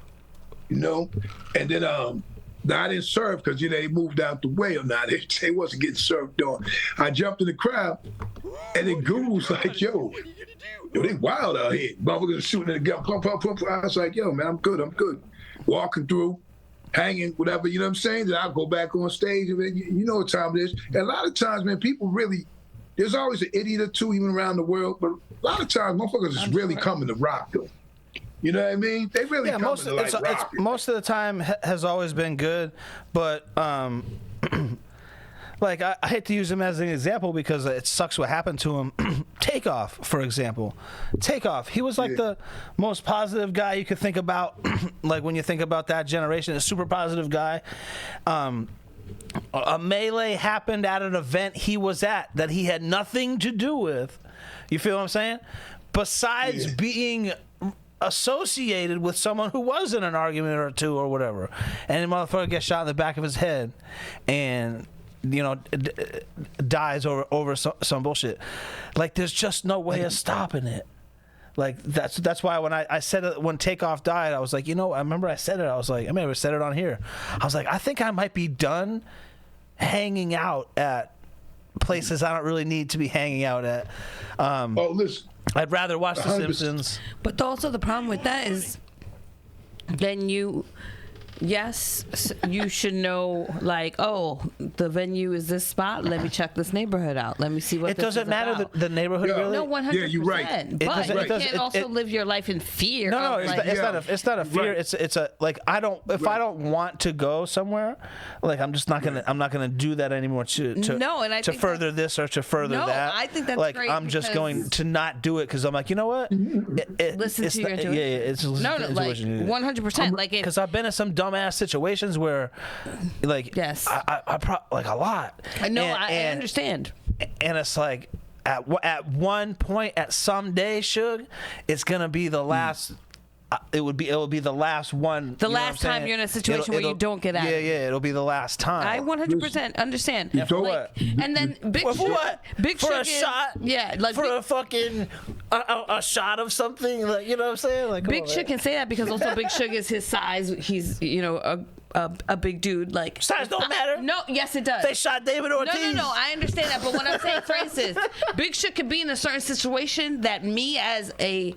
and then I didn't serve because they moved out the way or not. They wasn't getting served on. I jumped in the crowd, and then Guru was like, yo, they wild out here. Motherfuckers shooting at the gun. Pump. I was like, yo, man, I'm good. Walking through, hanging, whatever, you know what I'm saying? Then I'll go back on stage. And you know what time it is. And a lot of times, man, people really, there's always an idiot or two even around the world, but a lot of times, motherfuckers is really coming to rock, though. You know what I mean? They really come to rock. Most of the time has always been good, but like I hate to use him as an example because it sucks what happened to him. Takeoff, for example. Takeoff. He was like the most positive guy you could think about. Like when you think about that generation, a super positive guy. A melee happened at an event he was at that he had nothing to do with. You feel what I'm saying? Besides being associated with someone who was in an argument or two or whatever, and the motherfucker gets shot in the back of his head and dies over some bullshit. Like there's just no way of stopping it. Like that's why when I said it, when Takeoff died, I was like, I remember I said it. I was like, I may have said it on here. I was like, I think I might be done hanging out at places I don't really need to be hanging out at. Listen. I'd rather watch The Simpsons. But also the problem with that is then yes, you should know, like, oh, the venue is this spot. Let me check this neighborhood out. Let me see what it doesn't matter about. The neighborhood really. No, 100%. Yeah, you're right. But you can't also live your life in fear. No, it's not a fear. Right. It's a like I don't if I don't want to go somewhere, like I'm just not gonna I'm not gonna do that anymore to further this or to further that. I think that's like great. I'm just going to not do it because I'm like, you know what? Listen to your intuition. Yeah, it's like 100%. Like because I've been in some dumbass situations where, like, yes, I like a lot. I know, I understand. And it's like at one point, at some day, Suge, it's gonna be the last. It will be the last one. The last time you're in a situation where you don't get out. Yeah, it'll be the last time. I 100% understand. For what? And then Big for what? Big for a shot? Yeah, like for a fucking a shot of something. Like, you know what I'm saying? Like Big Suge can say that because also Big Suge is his size. He's a big dude. Like size don't matter. No, yes it does. They shot David Ortiz. No. I understand that, but what I'm saying, for instance, Big Suge could be in a certain situation that me as a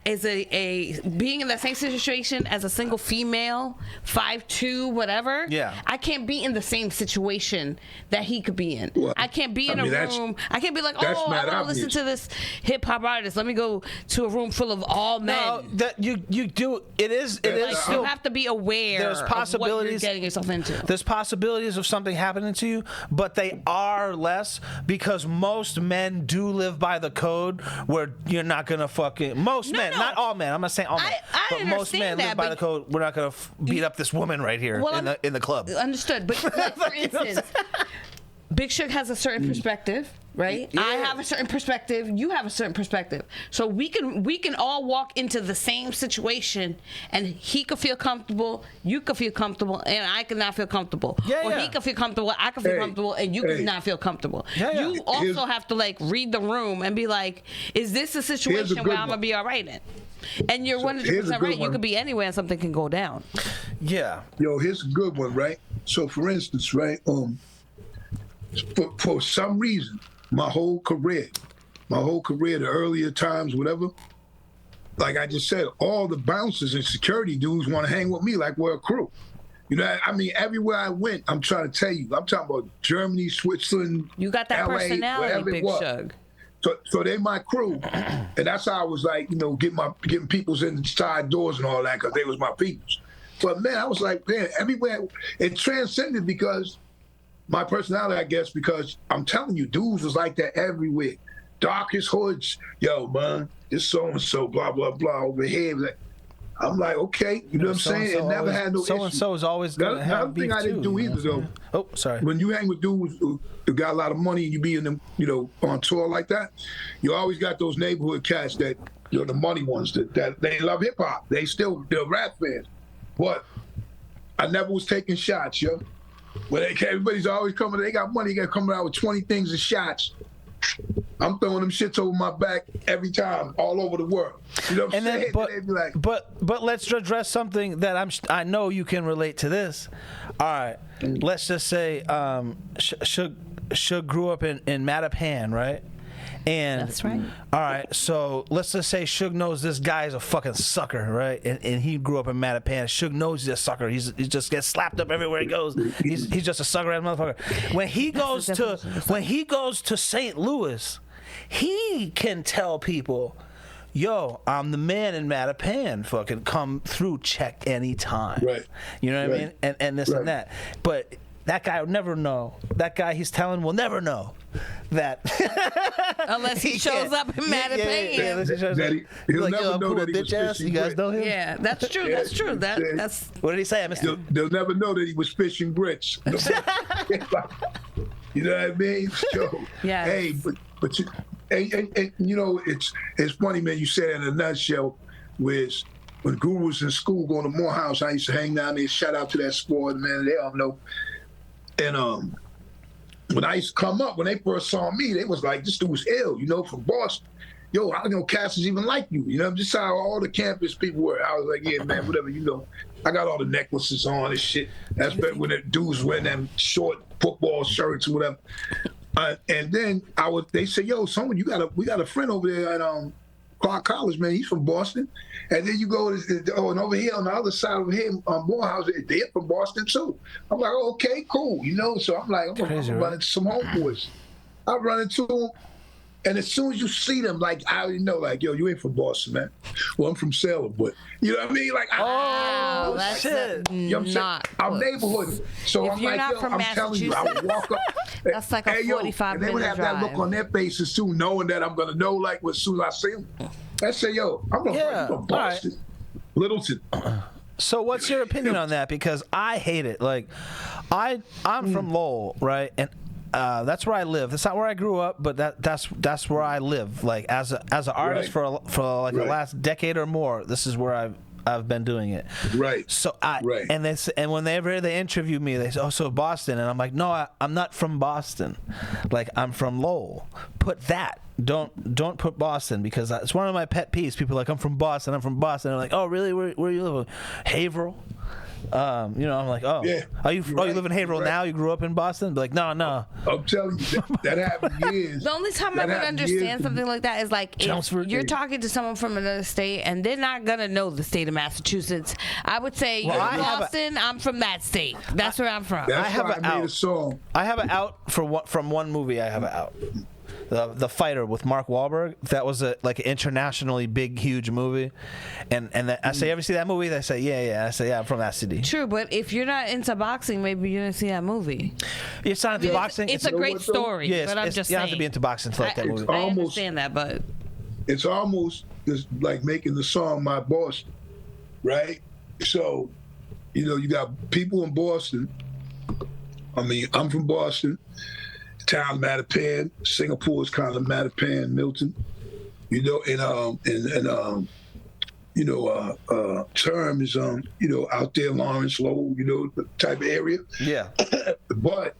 being in that same situation as a single female, 5'2", whatever. Yeah. I can't be in the same situation that he could be in. Well, I can't be in a room. I can't be like, I want to listen to this hip hop artist. Let me go to a room full of all men. No, that you do. It is still. You have to be aware. There's possibilities of what you're getting yourself into. There's possibilities of something happening to you, but they are less because most men do live by the code where you're not gonna fucking men. Not all men. I'm not saying all men. But most men live by the code. We're not going to beat up this woman right here in the club. Understood. But like, for instance, Big Suge has a certain perspective, right? Yeah. I have a certain perspective. You have a certain perspective. So we can all walk into the same situation, and he could feel comfortable, you could feel comfortable, and I could not feel comfortable. Or he could feel comfortable, I could feel comfortable, and you could not feel comfortable. You also have to like read the room and be like, is this a situation where I'm gonna be all right in? And you're 100% right. You could be anywhere and something can go down. Yeah. Yo, here's a good one, right? So for instance, right, for some reason, my whole career, the earlier times, whatever, like I just said, all the bouncers and security dudes want to hang with me like we're a crew. You know, I mean, everywhere I went, I'm trying to tell you, I'm talking about Germany, Switzerland, You got that LA, personality, wherever it Big was. Shug. So they my crew, and that's how I was like, you know, getting people's inside doors and all that, because they was my peoples. But man, I was like, man, everywhere it transcended because my personality, I guess, because I'm telling you, dudes was like that everywhere. Darkest hoods, yo, man, this so and so, blah blah blah over here. I'm like, okay, you know what I'm saying? It never had no issue. So and so is always gonna have beef thing I didn't too, do you know either, though. Oh, sorry. When you hang with dudes who got a lot of money and you be in them, you know, on tour like that, you always got those neighborhood cats that, you know, the money ones that they love hip hop. They're rap fans. But I never was taking shots, yo. When everybody's always coming, they got money, they got coming out with 20 things and shots. I'm throwing them shits over my back every time, all over the world. You know what I'm saying? But, they be like, but let's address something that I know you can relate to this. All right, let's just say Suge grew up in Mattapan, right? And That's right. All right, so let's just say Suge knows this guy is a fucking sucker, right? And he grew up in Mattapan. Suge knows he's a sucker. He just gets slapped up everywhere he goes. He's just a sucker ass motherfucker. When he goes to St. Louis, he can tell people, yo, I'm the man in Mattapan. Fucking come through, check anytime. Right. You know what I mean? And this and that. But that guy will never know. That guy he's telling will never know that. Unless he shows up in Mattapan. He'll like, never yo, I'm know cool that he was bitch ass. fishing You guys grits. know him? Yeah, that's true. That's true. That's. What did he say? I missed it. They'll never know that he was fishing grits. You know what I mean? So, Yes. hey, but you, and you know, it's funny, man. You said in a nutshell, was when Guru was in school going to Morehouse, I used to hang down there. Shout out to that sport, man. They all know. And when I used to come up, when they first saw me, they was like, this dude was ill, you know, from Boston. Yo, I don't know Cassius even like you. You know, just how all the campus people were. I was like, yeah, man, whatever, you know. I got all the necklaces on and shit. That's better when the dudes wearing them short football shirts or whatever. And then they say, yo, someone, we got a friend over there at Clark College, man. He's from Boston. And then you go, and over here on the other side of him, Morehouse, they're from Boston too. I'm like, oh, okay, cool, you know. So I'm like, I'm gonna run into some homeboys. I run into them, and as soon as you see them, like I already know, like, yo, you ain't from Boston, man. Well, I'm from Salem, but you know what I mean? Like, Oh, that's shit. you know what I'm not saying? I'm close. neighborhood. So If I'm you're like, not yo, from I'm telling you, I would walk up. That's like a hey, yo, 45 and they would minute have that look drive. on their faces too, knowing that I'm gonna know, like, as soon as I see them. I say, yo, I'm from Boston, Littleton. So what's your opinion on that? Because I hate it. Like, I'm from Lowell, right? And that's where I live. That's not where I grew up, but that's where I live. Like as an artist for like the last decade or more, this is where I've been doing it. Right. So and whenever they interview me, they say, "Oh, so Boston," and I'm like, "No, I'm not from Boston. Like I'm from Lowell. Put that. Don't put Boston, because it's one of my pet peeves. People are like, I'm from Boston. I'm like, oh really? Where you live? Haverhill. You know, I'm like, oh, yeah, you live in Haverhill now? You grew up in Boston? Be like, no. I'm telling you, that happened years. The only time I would understand something like that is like if you're talking to someone from another state and they're not gonna know the state of Massachusetts. I would say, you're from Boston. I'm from that state. That's where I'm from. That's I have why an I made out. a song. I have an out from one movie. I have an out. The Fighter with Mark Wahlberg. That was a like an internationally big, huge movie. And I say, ever see that movie? They say, yeah. I say, yeah, I'm from that city. True, but if you're not into boxing, maybe you didn't see that movie. It's not into boxing. It's a great story, yeah, but I'm just you saying. don't have to be into boxing to like that movie. I understand that, but It's almost just like making the song My Boston, right? So, you know, you got people in Boston. I mean, I'm from Boston. Town Mattapan, Singapore is kind of Mattapan, Milton, you know, and Term is you know, out there, Lawrence, Lowell, you know, the type of area. Yeah. But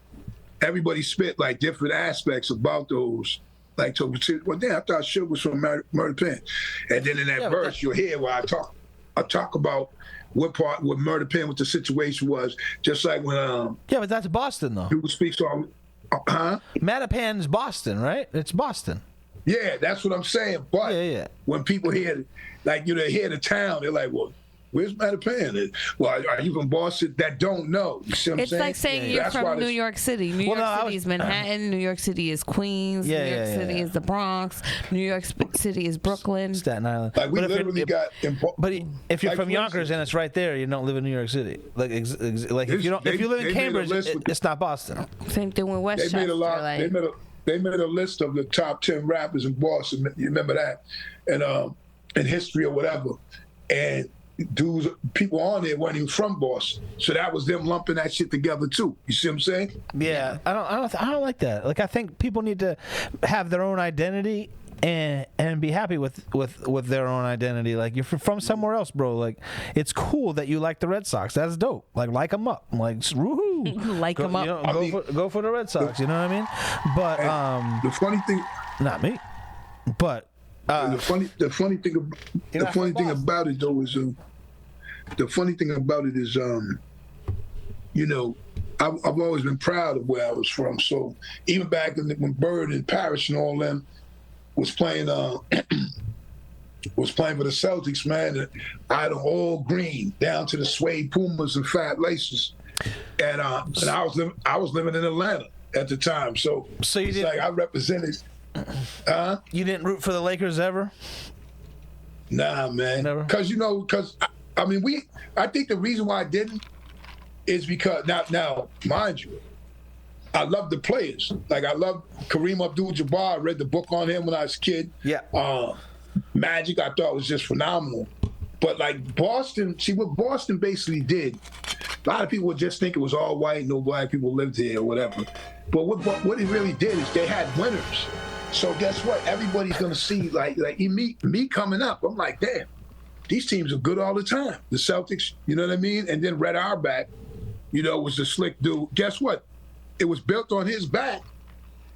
everybody spit like different aspects about those. Like, well, damn, I thought Suge was from Murder Pen, and then in that verse you'll hear where I talk about what Murder Pen, what the situation was, just like when yeah, but that's Boston though. people speak on. Huh? Mattapan's Boston, right? It's Boston. Yeah, that's what I'm saying. But when people hear, like, you know, hear the town, they're like, well, where's Mattapan? Well, are you from Boston? That don't know. You see what I'm It's saying? like saying you're from New York City. New York City is Manhattan. New York City is Queens. New York City is the Bronx. New York City is Brooklyn. Staten Island. Like, we literally got... But if you're like, from Yonkers and it's right there, you don't live in New York City. Like if you live in Cambridge, it's not Boston. Same thing with Westchester. They made a list of the top 10 rappers in Boston. You remember that? And in history or whatever. And dudes, people on there weren't even from Boston, so that was them lumping that shit together too. You see what I'm saying? Yeah, I don't like that. Like, I think people need to have their own identity and be happy with their own identity. Like, you're from somewhere else, bro. Like, it's cool that you like the Red Sox. That's dope. Like them up. Like, woohoo. Like them up. You know, go for the Red Sox. You know what I mean? But the funny thing, not me. But the funny thing about it though is you know, I've always been proud of where I was from. So even back when Bird and Parrish and all them was playing for the Celtics, man, I had all green down to the suede Pumas and fat laces, and I was living in Atlanta at the time. So you it's did, like I represented. You didn't root for the Lakers ever? Nah, man. Never? Because I mean, I think the reason why I didn't is because now, mind you, I love the players. Like, I love Kareem Abdul-Jabbar. I read the book on him when I was a kid. Yeah. Magic, I thought was just phenomenal. But like Boston, see what Boston basically did. A lot of people would just think it was all white, no black people lived here or whatever. But what it really did is they had winners. So guess what? Everybody's gonna see like me coming up. I'm like, damn, these teams are good all the time. The Celtics, you know what I mean? And then Red Auerbach, you know, was the slick dude. Guess what? It was built on his back,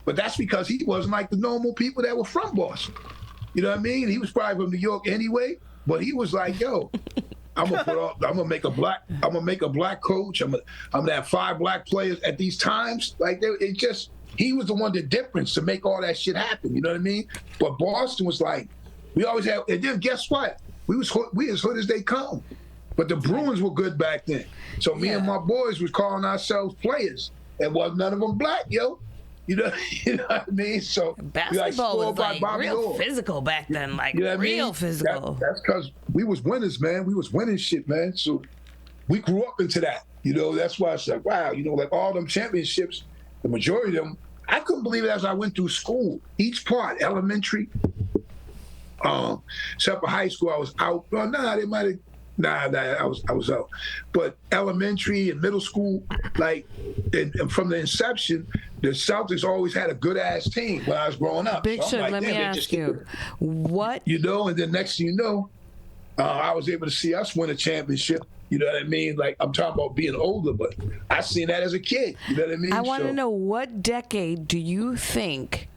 but that's because he wasn't like the normal people that were from Boston. You know what I mean? He was probably from New York anyway, but he was like, yo, I'm gonna make a black coach. I'm gonna have 5 black players at these times. Like, he was the one the difference to make all that shit happen. You know what I mean? But Boston was like, we always had, and then guess what? We as hood as they come. But the Bruins were good back then. So me and my boys was calling ourselves players. And wasn't none of them black, yo. You know what I mean? So basketball was like real physical back then, like, you know real physical. That's because we was winners, man. We was winning shit, man. So we grew up into that. You know, that's why it's like, wow, you know, like all them championships, the majority of them, I couldn't believe it as I went through school. Each part, elementary, except for high school, I was out. Well, I was out. But elementary and middle school, like, and from the inception, the Celtics always had a good ass team when I was growing up. Big Shug, let me ask you, what? You know, and then next thing you know, I was able to see us win a championship. You know what I mean? Like, I'm talking about being older, but I seen that as a kid. You know what I mean? I want to know, what decade do you think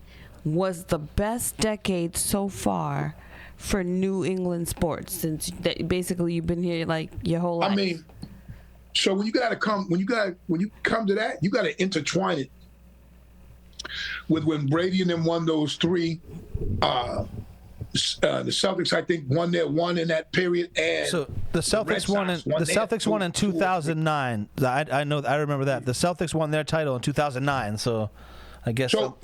was the best decade so far for New England sports, since basically you've been here like your whole life? I mean, so when you come to that, you got to intertwine it with when Brady and them won those 3. The Celtics, I think, won their one in that period, and so the Celtics won in 2009. I know, I remember that the Celtics won their title in 2009. So I guess so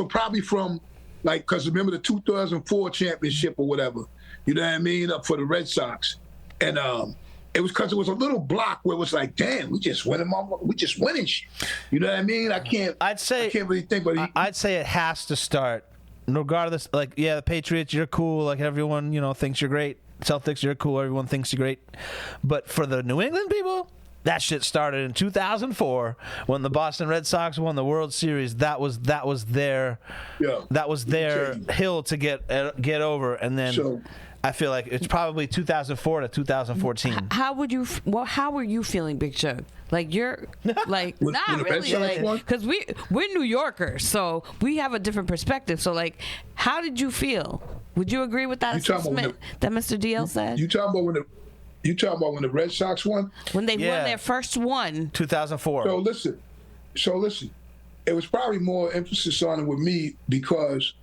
probably from, like, because remember the 2004 championship or whatever, you know what I mean, up for the Red Sox, and it was because it was a little block where it was like, damn, we just winning shit. You know what I mean? I can't really think, but I'd say it has to start, regardless. Like, yeah, the Patriots, you're cool. Like, everyone, you know, thinks you're great. Celtics, you're cool. Everyone thinks you're great. But for the New England people, that shit started in 2004 when the Boston Red Sox won the World Series. That was their hill to get over, and then I feel like it's probably 2004 to 2014. How were you feeling, Big Shug? Like, you're like not really, like, because we're New Yorkers, so we have a different perspective. So, like, how did you feel? Would you agree with that assessment that Mr. DL said? You talking about when the Red Sox won? When they won their first one. 2004. So listen. it was probably more emphasis on it with me because,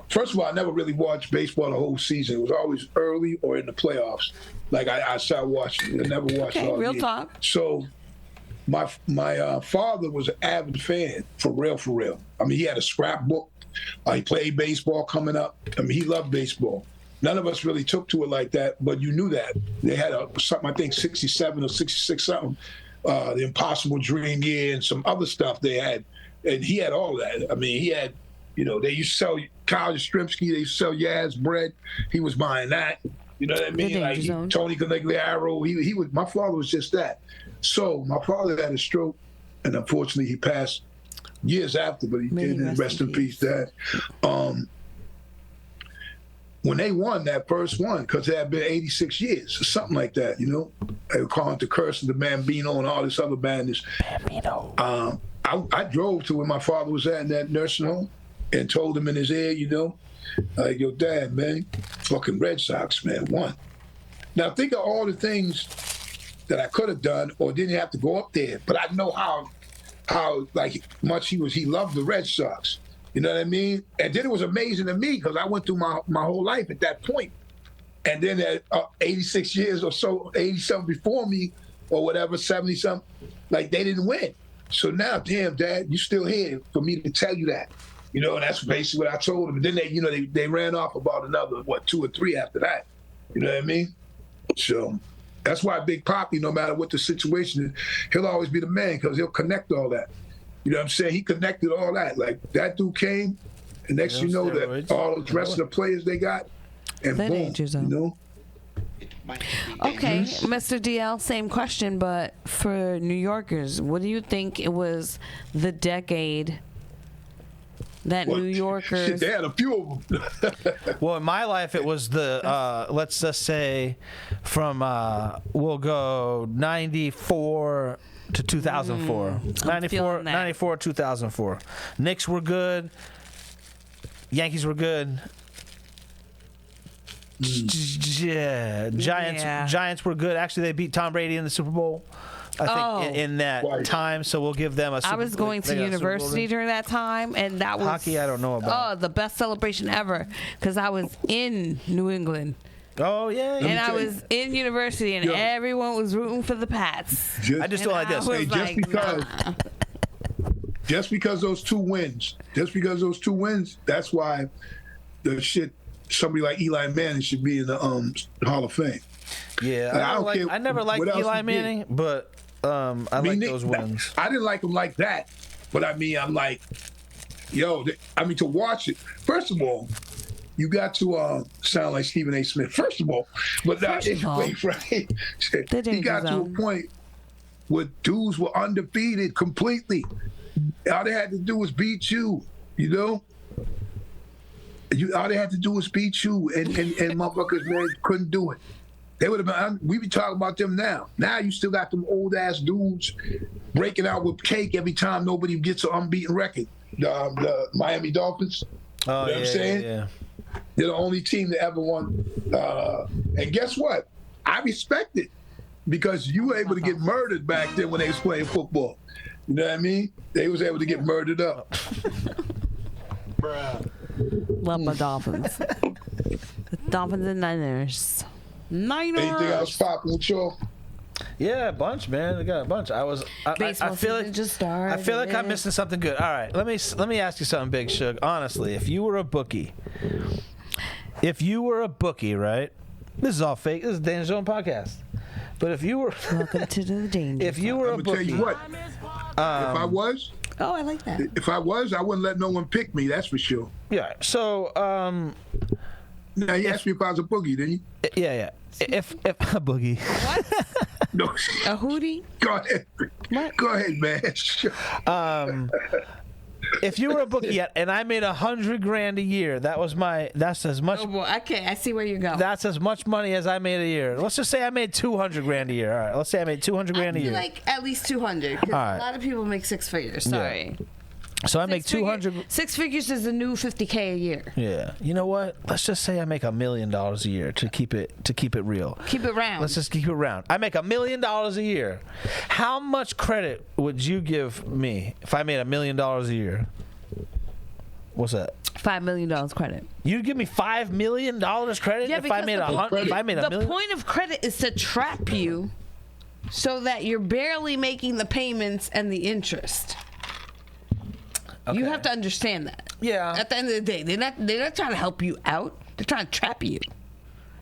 first of all, I never really watched baseball the whole season. It was always early or in the playoffs. Like I started watching. I never watched it all real year. talk. So my father was an avid fan, for real. I mean, he had a scrapbook. He played baseball coming up. I mean, he loved baseball. None of us really took to it like that, but you knew that. They had something, I think, 67 or 66 something, the Impossible Dream year and some other stuff they had. And he had all that. I mean, he had, they used to sell Kyle Yastrzemski, they used to sell Yaz bread. He was buying that. You know what I mean? Like Tony Conigliaro, he was. My father was just that. So my father had a stroke, and unfortunately he passed years after. But he did. Rest in peace, Dad. When they won that first one, because it had been 86 years or something like that, they were calling it the curse of the Bambino and all this other madness. Bambino. I drove to where my father was at in that nursing home and told him in his ear, like, yo, Dad, man, fucking Red Sox, man, won. Now think of all the things that I could have done or didn't have to go up there, but I know how like much he loved the Red Sox. You know what I mean? And then it was amazing to me because I went through my whole life at that point. And then at 86 years or so, 80-something before me or whatever, 70-something, like they didn't win. So now, damn, Dad, you still here for me to tell you that. And that's basically what I told them. And then they ran off about another, 2 or 3 after that. You know what I mean? So that's why Big Papi, no matter what the situation is, he'll always be the man because he'll connect all that. You know what I'm saying? He connected all that. Like, that dude came, and next you know that all the rest of the players they got, and boom, Okay, Mr. DL, same question, but for New Yorkers, what do you think it was the decade that New Yorkers... Shit, they had a few of them. Well, in my life, it was the, let's just say, from, we'll go 94 to 2004. 94, 2004. Knicks were good. Yankees were good. Yeah. Giants were good. Actually, they beat Tom Brady in the Super Bowl. I think in that time, so we'll give them a Super Bowl. I was going to university during that time, and that was... Hockey, I don't know about. Oh, the best celebration ever, because I was in New England. Oh, yeah. And I was in university, and everyone was rooting for the Pats. I just don't like this. Just because those two wins, that's why the shit, somebody like Eli Manning should be in the Hall of Fame. Yeah, I never liked Eli Manning, but I like those wins. I didn't like him like that, but I mean, I'm like, to watch it. First of all, you got to sound like Stephen A. Smith. First of all, but now anyway, right? He got to a point where dudes were undefeated completely. All they had to do was beat you. All they had to do was beat you, and motherfuckers, man, couldn't do it. They would have been. We be talking about them now. Now you still got them old ass dudes breaking out with cake every time nobody gets an unbeaten record. The Miami Dolphins. Oh, you know what I'm saying? Yeah. They're the only team that ever won. And guess what? I respect it because you were able to get murdered back then when they was playing football. You know what I mean? They was able to get murdered up. Bruh. Love my Dolphins. The Dolphins and Niners. Anything else popping with y'all? Yeah, a bunch, man. They got a bunch. I feel like just started. I feel like I'm missing something good. All right, let me ask you something, Big Shug. Honestly, if you were a bookie, right? This is all fake. This is Danger Zone podcast. But if you were welcome to the Danger. If you were a bookie, tell you what. If I was. Oh, I like that. If I was, I wouldn't let no one pick me. That's for sure. Yeah. So. Now you asked me if I was a boogie, didn't you? Yeah. If a boogie. What? No. A hootie? Go ahead. What? Go ahead, man. If you were a bookie and I made $100,000 a year, that's as much. Oh boy, okay, I see where you're going. That's as much money as I made a year. Let's just say I made $200,000 a year. All right, let's say I made $200,000 a year. Like at least 200. Because right. a lot of people make 6 figures. Sorry. So I make 200. 6 figures is the new 50K a year. Yeah. You know what? Let's just say I make $1 million a year to keep it real. Keep it round. Let's just keep it round. I make $1 million a year. How much credit would you give me if I made $1 million a year? What's that? $5 million credit. You'd give me $5 million credit if I made $1 million? The point of credit is to trap you so that you're barely making the payments and the interest. Okay. You have to understand that. Yeah. At the end of the day, they're not trying to help you out. They're trying to trap you.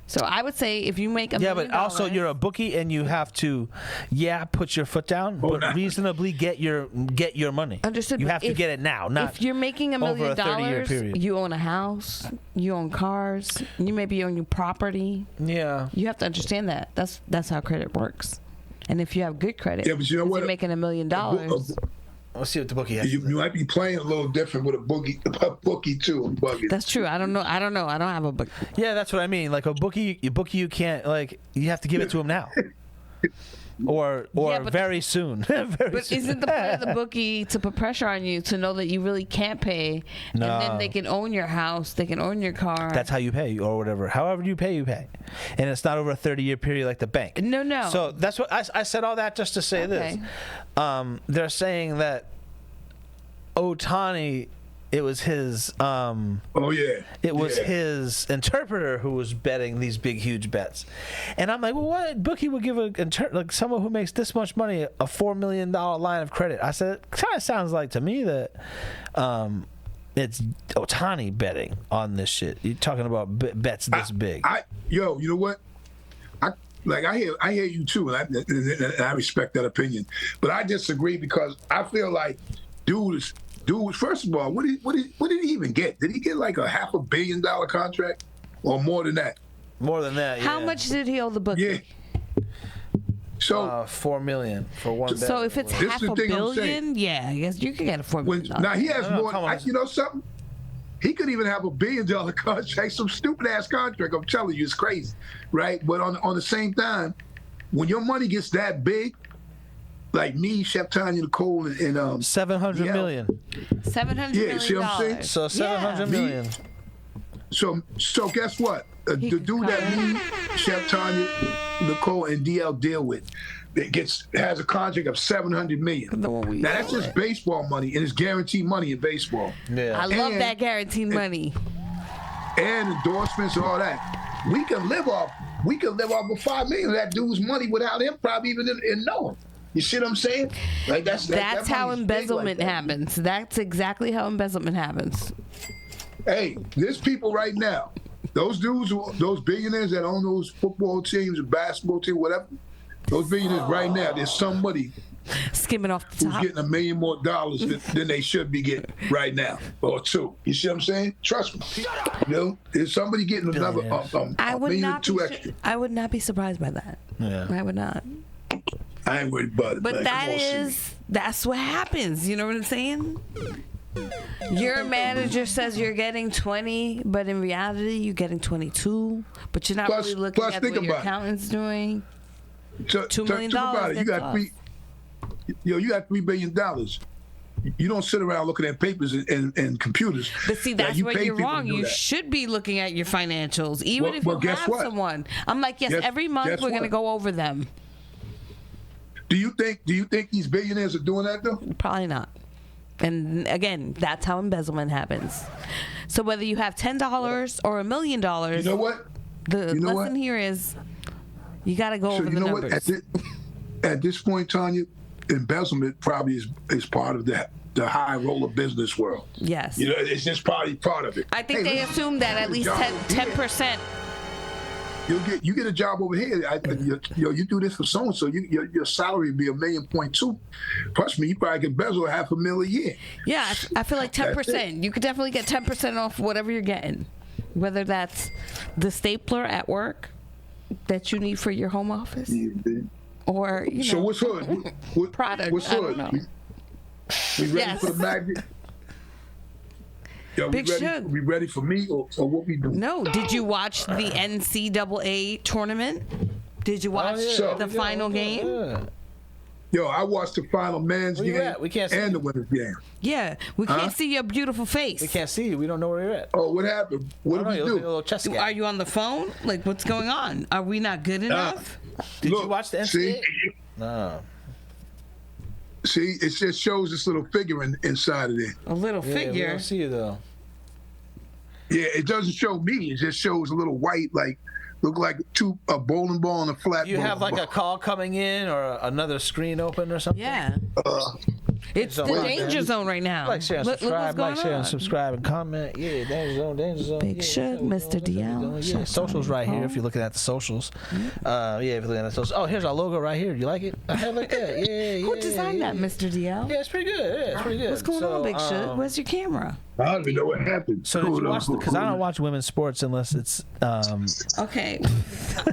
So I would say if you make $1 million. Yeah, but also you're a bookie and you have to, put your foot down, but reasonably get your money. Understood. You have to get it now, not if you're making $1 million, over a 30-year period. You own a house, you own cars, you maybe own your property. Yeah. You have to understand that. That's how credit works. And if you have good credit, but you know what? You're making $1 million. Let's see what the bookie has. You might be playing a little different with a bookie too. That's true. I don't know. I don't have a bookie. Yeah, that's what I mean. Like a bookie, you can't you have to give it to him now, or very soon. But isn't the point of the bookie to put pressure on you to know that you really can't pay, and then they can own your house, they can own your car? That's how you pay, or whatever. However you pay, and it's not over a 30-year period like the bank. No. So that's what I said. All that just to say this. They're saying that Otahni, it was his his interpreter who was betting these big huge bets. And I'm like, well, what bookie would give someone who makes this much money a $4 million line of credit? I said, it kind of sounds like to me that it's Otahni betting on this shit. You're talking about bets this big. You know what? I hear you too, and I respect that opinion. But I disagree because I feel like dude, first of all, what did he even get? Did he get like a $500 million contract or more than that? More than that, yeah. How much did he owe the bookie? Yeah. So $4 million for one bet. So if it's $500 million, I guess you can get a $4 million. Now he has more. You know something? He could even have $1 billion contract, some stupid ass contract. I'm telling you, it's crazy, right? But on the same time, when your money gets that big, like me, Chef Tanya, Nicole, and $700 million. $700 million. See what I'm saying? So $700 million. So guess what? The dude that me, Chef Tanya, Nicole, and DL deal with, has a contract of $700 million. Now that's just baseball money, and it's guaranteed money in baseball. Yeah, I love that guaranteed money. And endorsements and all that. We can live off of $5 million of that dude's money without him probably even knowing. You see what I'm saying? Like that's how embezzlement happens. That's exactly how embezzlement happens. Hey, there's people right now. Those dudes, those billionaires that own those football teams, basketball teams, whatever. Those billionaires right now, there's somebody skimming off the top who's getting $1 million more than they should be getting right now, or two. You see what I'm saying? Trust me. You know, there's somebody getting another $1 million, two extra. I would not be surprised by that. Yeah, I would not. I ain't worried about it. But that's what happens. You know what I'm saying? Your manager says you're getting 20, but in reality you're getting 22. But you're not really looking at what your accountant's doing. $2 million. Think about it. You got $3 billion. You don't sit around looking at papers and computers. But see, that's where you're wrong. You should be looking at your financials, even if you have someone. I'm like, yes, every month we're gonna go over them. Do you think these billionaires are doing that though? Probably not. And again, that's how embezzlement happens. So whether you have $10 or $1 million, you know what? The lesson here is you got to go over the numbers. At this point, Tanya, embezzlement probably is part of the high roller business world. Yes. You know, it's just probably part of it. I think they assume that at least 10%. You get a job over here. You do this for so and so. Your salary would be $1.2 million. Trust me, you probably could embezzle $500,000 a year. Yeah, I feel like 10%. You could definitely get 10% off whatever you're getting, whether that's the stapler at work that you need for your home office, or So what's hood? Product. What's hood? We ready for the magnet? Yo, we ready for me or what we doing? No. Did you watch the NCAA tournament? Did you watch the final game? Yo, I watched the final men's Where you game at? We can't see and you. the women's game. Yeah, we can't see your beautiful face. We can't see you. We don't know where you're at. Oh, what happened? What did we You look like a do? little chess guy. Are you on the phone? Like, what's going on? Are we not good enough? Did you Look, watch the NCAA? see? No. See, it just shows this little figure inside of there. A little Yeah, we figure. don't see you though. Yeah, it doesn't show me. It just shows a little white, like, look like a bowling ball and a flat Do you have bowling like a ball. call coming in or another screen open or something? Yeah. It's the Zone. danger zone right now. Like, share, and Look what's subscribe. going Like, share, and on. subscribe, and comment. Yeah, danger zone, danger zone. Big yeah, Shug, Mr. DL. Yeah, socials right here. If you're looking at the socials, yeah, if you're looking at the socials. Oh, here's our logo right here. You like it? I have like that. Yeah, Who yeah, designed yeah. that, Mr. DL? Yeah, it's pretty good. Yeah, it's pretty good. What's going on, Big Shug? Where's your camera? I don't even know what happened. So did you watch? Because I don't watch women's sports unless it's. Okay.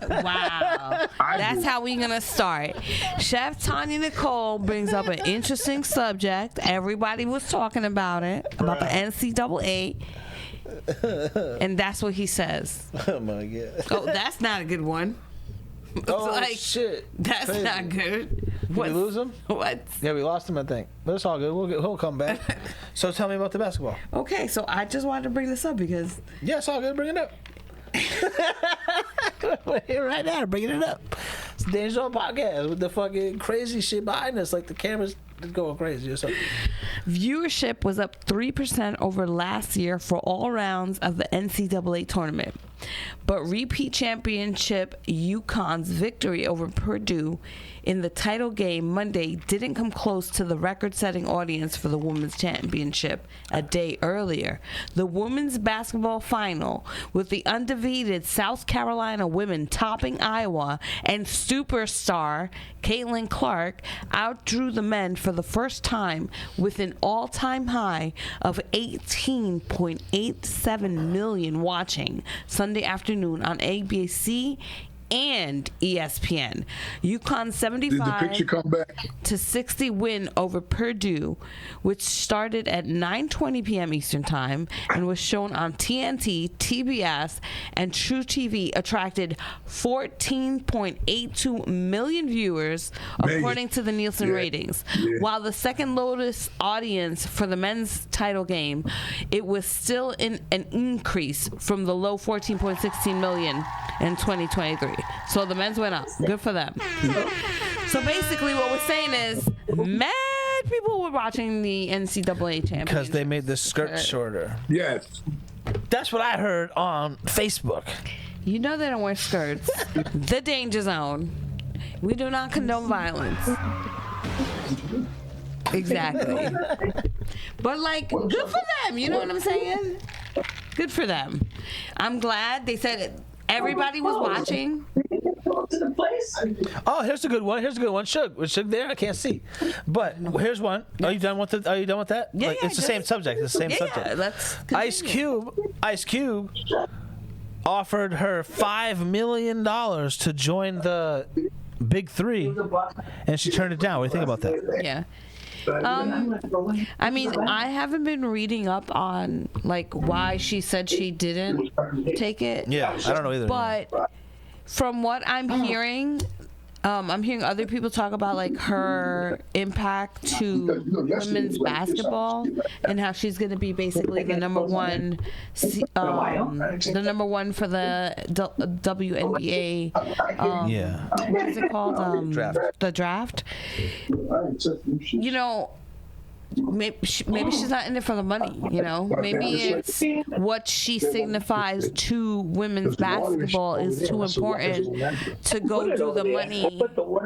Wow. That's how we're going to start. Chef Tanya Nicole brings up an interesting subject. Everybody was talking about it, about the NCAA. And that's what he says. Oh my god. Oh, that's not a good one. Oh like, shit. That's Crazy. not good. Did we lose him? What? Yeah, we lost him, I think. But it's all good. He'll come back. So tell me about the basketball. Okay, so I just wanted to bring this up because Yeah, it's all good. Bring it up. We're here right now, bringing it up. It's the Danger Zone podcast with the fucking crazy shit behind us, like the cameras going crazy or something. viewership was up 3% over last year for all rounds of the NCAA tournament. But repeat championship UConn's victory over Purdue in the title game Monday didn't come close to the record-setting audience for the women's championship a day earlier. The women's basketball final, with the undefeated South Carolina women topping Iowa and superstar Caitlin Clark, outdrew the men for the first time with an all-time high of 18.87 million watching Sunday afternoon on ABC and ESPN. UConn's Did the picture 75 come back? to 60 win over Purdue, which started at 9:20 p.m. Eastern Time and was shown on TNT, TBS, and True TV, attracted 14.82 million viewers, according to the Nielsen ratings. Yeah. While the second lowest audience for the men's title game, it was still in an increase from the low 14.16 million in 2023. So the men's went up. Good for them. So basically what we're saying is mad people were watching the NCAA championship. Because they made the skirt shorter. Yes. That's what I heard on Facebook. You know they don't wear skirts. The danger zone. We do not condone violence. Exactly. But like, good for them. You know what I'm saying? Good for them. I'm glad they said everybody was watching. Oh, here's a good one. Here's a good one. Shug. Was Shug there? I can't see. But here's one. Are you done with it? Are you done with that? Yeah, Like, yeah, it's the same subject. It's the same subject. Yeah, let's Ice Cube offered her $5 million to join the Big Three, and she turned it down. What do you think about that? Yeah. I mean, I haven't been reading up on like why she said she didn't take it. Yeah, I don't know either. But from what I'm hearing other people talk about like her impact to women's basketball and how she's going to be basically the number one for the WNBA. Yeah. What is it called? Draft. The draft. You know, maybe she's not in it for the money, you know. Maybe it's what she signifies to women's basketball is too important to go do the money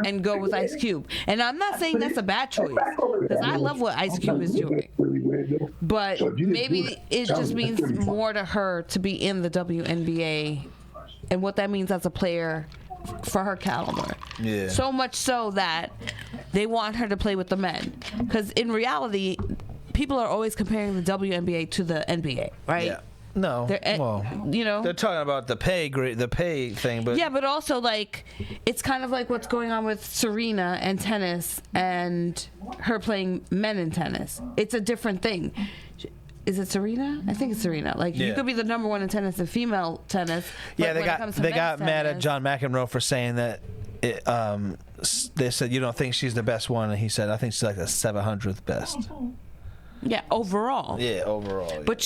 and go with Ice Cube. And I'm not saying that's a bad choice, because I love what Ice Cube is doing. But maybe it just means more to her to be in the WNBA and what that means as a player for her caliber. Yeah. So much so that they want her to play with the men. Because in reality, people are always comparing the WNBA to the NBA, right? Yeah. No. Well, you know, they're talking about the pay thing, but yeah, but also like it's kind of like what's going on with Serena and tennis and her playing men in tennis. It's a different thing. Is it Serena? I think it's Serena. Like you could be the number one in tennis in female tennis. yeah, but they got mad at tennis, John McEnroe for saying that they said, you don't think she's the best one, and he said, I think she's like the 700th best. Yeah, overall. Yeah, overall. Yeah. But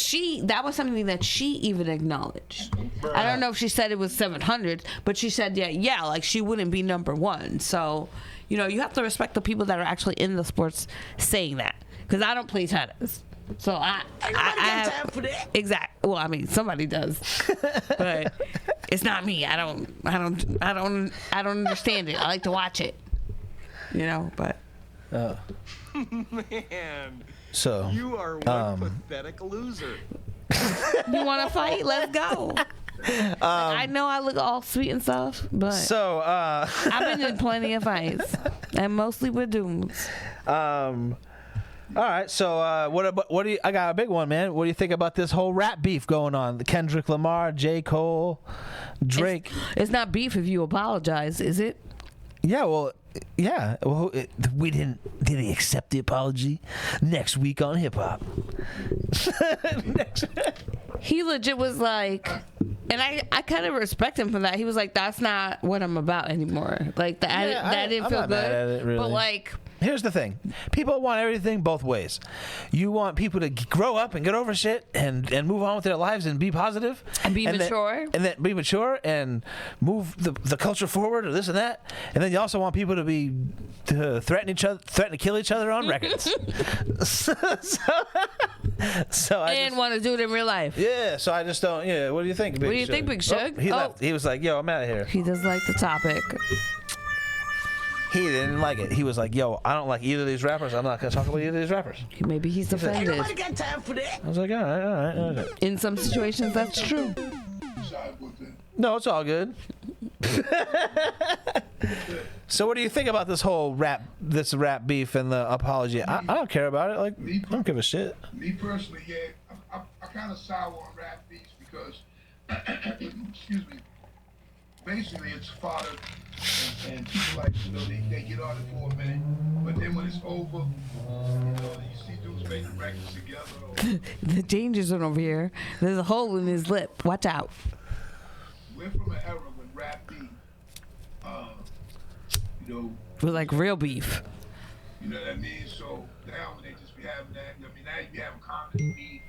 that was something that she even acknowledged. I don't know if she said it was 700, but she said, yeah, like she wouldn't be number one. So, you know, you have to respect the people that are actually in the sports saying that. Because I don't play tennis. So I have time for that. Exactly. Well, I mean, somebody does, but it's not me. I don't understand it. I like to watch it, you know. But Man, so you are one pathetic loser. You want to fight? Let's go. I know I look all sweet and stuff, but I've been in plenty of fights, and mostly with dudes. All right, so what do you? I got a big one, man. What do you think about this whole rap beef going on? Kendrick Lamar, J. Cole, Drake. It's not beef if you apologize, is it? Yeah, well, we didn't he accept the apology? Next week on hip hop. He legit was like, and I kind of respect him for that. He was like, that's not what I'm about anymore. Like that didn't feel good. Mad at it, really. But like, here's the thing. People want everything both ways. You want people to grow up and get over shit and move on with their lives and be positive. And be mature. And then be mature and move the culture forward or this and that. And then you also want people to threaten to kill each other on records. so I and want to do it in real life. Yeah, so I just don't, what do you think, Big Shug? What do you think, Big Shug? He left. He was like, yo, I'm out of here. He does like the topic. He didn't like it. He was like, yo, I don't like either of these rappers. I'm not going to talk about either of these rappers. Maybe he's offended. Ain't nobody got time for that. I was like, all right. In some situations, that's true. No, it's all good. So what do you think about this whole rap beef and the apology? I don't care about it. Like, I don't give a shit. Me personally, I kind of sour on rap beefs because, excuse me, basically it's fodder and people like, they get on it for a minute, but then when it's over, you see dudes making records together. The danger zone over here. There's a hole in his lip. Watch out. We're from an era when rap beef, It was like real beef. You know what I mean? So now when they just be having that, now you be having comedy beef,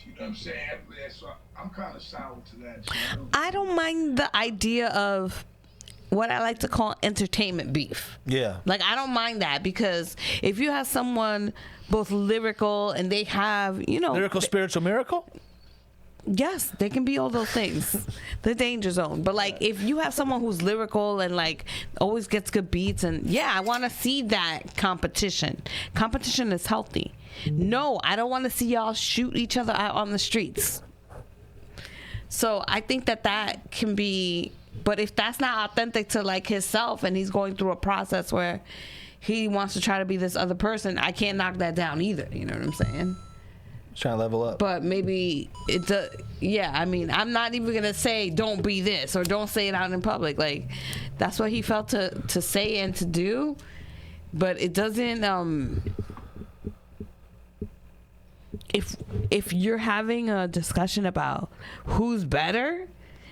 you know what I'm saying? So I'm kind of sour to that. So, I don't mind the idea of what I like to call entertainment beef. Yeah. Like, I don't mind that because if you have someone both lyrical and they have, Lyrical, spiritual, miracle? Yes, they can be all those things. The danger zone. But like, if you have someone who's lyrical and like always gets good beats, and I want to see that competition. Competition is healthy. No, I don't want to see y'all shoot each other out on the streets. So I think that can be, but if that's not authentic to like himself and he's going through a process where he wants to try to be this other person, I can't knock that down either. You know what I'm saying? Trying to level up. But maybe it's I mean, I'm not even gonna say don't be this or don't say it out in public. Like, that's what he felt to say and to do, but it doesn't. If you're having a discussion about who's better,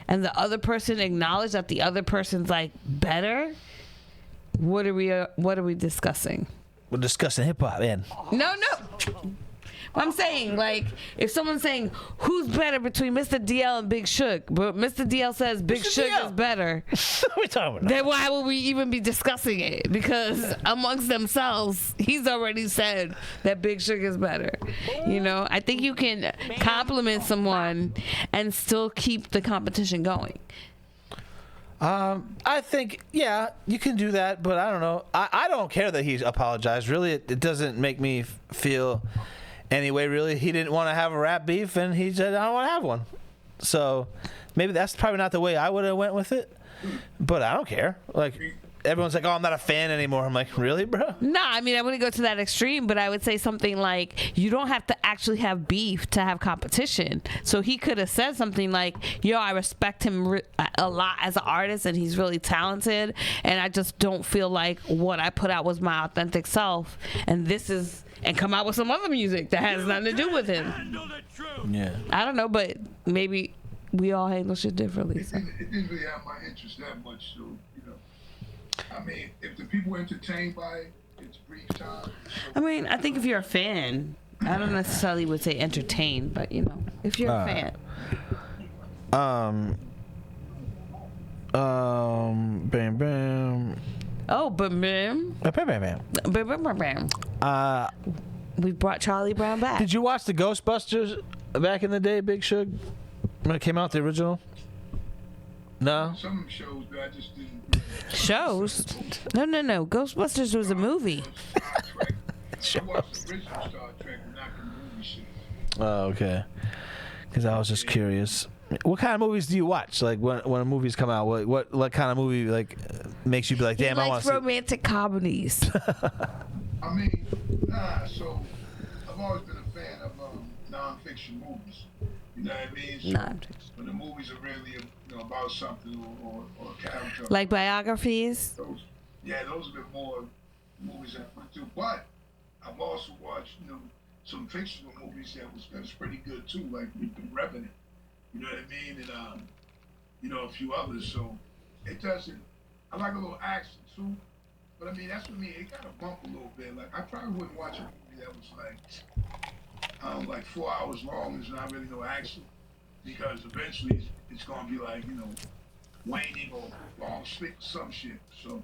and the other person acknowledge that the other person's like better, what are we discussing? We're discussing hip hop, man. No. I'm saying, like, if someone's saying who's better between Mr. DL and Big Shug, but Mr. DL says Big Shug is better, what are we talking about? then why would we even be discussing it? Because amongst themselves, he's already said that Big Shug is better. I think you can compliment someone and still keep the competition going. I think, you can do that, but I don't know. I don't care that he apologized. Really, it doesn't make me feel anyway, really. He didn't want to have a rap beef, and he said, I don't want to have one. So maybe that's probably not the way I would have went with it, but I don't care. Like, everyone's like, oh, I'm not a fan anymore. I'm like, really, bro? No, I mean, I wouldn't go to that extreme, but I would say something like, you don't have to actually have beef to have competition. So he could have said something like, yo, I respect him a lot as an artist, and he's really talented, and I just don't feel like what I put out was my authentic self, and come out with some other music that has nothing to do with him. Yeah. I don't know, but maybe we all handle shit differently. So. It didn't really have my interest that much, so, I mean, if the people are entertained by it, it's brief time. I mean, I think if you're a fan, I don't necessarily would say entertained, but you know, if you're a fan. Bam, bam. Oh, bam, bam. Bam, bam, bam. Bam, bam, bam, bam. We brought Charlie Brown back. Did you watch the Ghostbusters back in the day, Big Shug? When it came out, the original? No? Some of them shows that I just didn't. Shows? No. Ghostbusters was a movie. I watched the original Star Trek, not the movie shit. Oh, okay. Because I was just curious. What kind of movies do you watch? Like when movies come out, what kind of movie like makes you be like, damn, I want to see? Romantic comedies. I mean, so I've always been a fan of non-fiction movies. You know what I mean? So Non-fiction. when the movies are really about something or a character. Like biographies? Those have been more movies I've went through. But I've also watched, some fictional movies that was pretty good too, like The Revenant. You know what I mean? And a few others. So it doesn't. I like a little action too, but I mean that's for me. It got a bump a little bit. Like I probably wouldn't watch a movie that was like 4 hours long. There's not really no action because eventually it's gonna be like waning or long sleep or some shit. So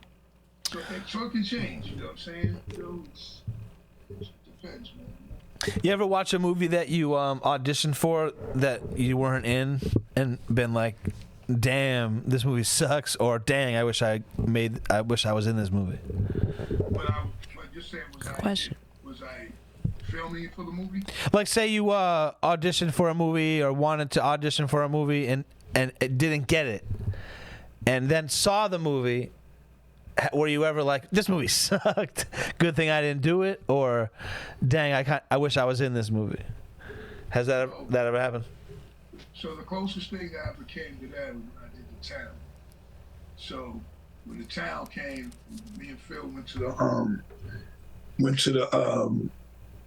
it can change. You know what I'm saying? It depends, man. You ever watch a movie that you auditioned for that you weren't in and been like, damn, this movie sucks, or dang, I wish I was in this movie? But you're saying was I filming for the movie? Like say you auditioned for a movie or wanted to audition for a movie and it didn't get it, and then saw the movie. Were you ever like, this movie sucked, good thing I didn't do it, or dang, I wish I was in this movie? Has that ever happened? So the closest thing that ever came to that was when I did The Town. So when The Town came, me and Phil went to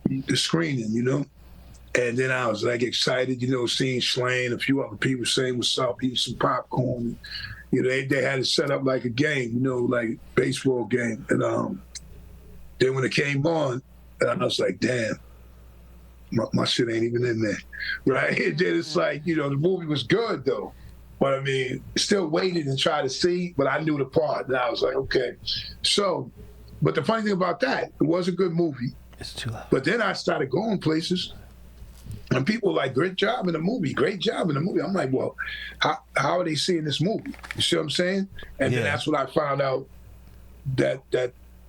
the screening, and then I was like excited, seeing Slane, a few other people saying what's up, eating some popcorn. They had it set up like a game, like baseball game. And then when it came on, I was like, damn, my shit ain't even in there, right? And then it's like, the movie was good though. But I mean, still waited and tried to see, but I knew the part. And I was like, okay. So, but the funny thing about that, it was a good movie. It's too loud. But then I started going places. And people were like, great job in the movie. I'm like, well, how are they seeing this movie? You see what I'm saying? And then that's when I found out that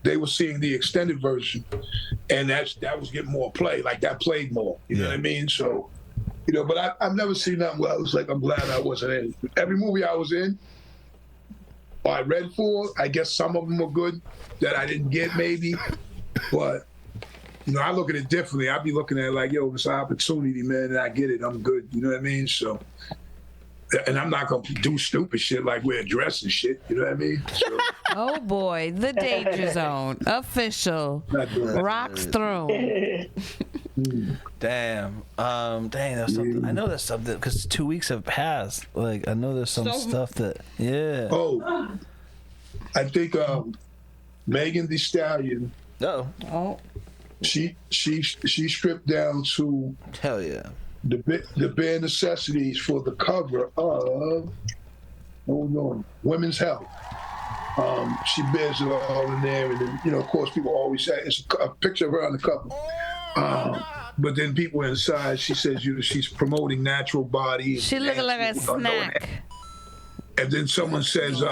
they were seeing the extended version, and that was getting more play. Like that played more. You know what I mean? So, but I've never seen nothing where I was like, I'm glad I wasn't in. Every movie I was in, or I read for, I guess some of them were good that I didn't get maybe, but. I look at it differently. I be looking at it like, yo, it's an opportunity, man, and I get it. I'm good. You know what I mean? So, and I'm not going to do stupid shit like wear a dress and shit. You know what I mean? So, Oh boy, the Danger Zone official rocks thrown. Damn. Dang, there's something. I know there's something because 2 weeks have passed. Like I know there's some stuff that. Yeah. Oh, I think Megan Thee Stallion. Oh. She stripped down to Hell yeah. the bare necessities for the cover of Women's Health. She bears it all in there, and then, of course, people always say it's a picture of her on the cover. But then people inside, she says, she's promoting natural bodies. She looking like a snack. And then someone says,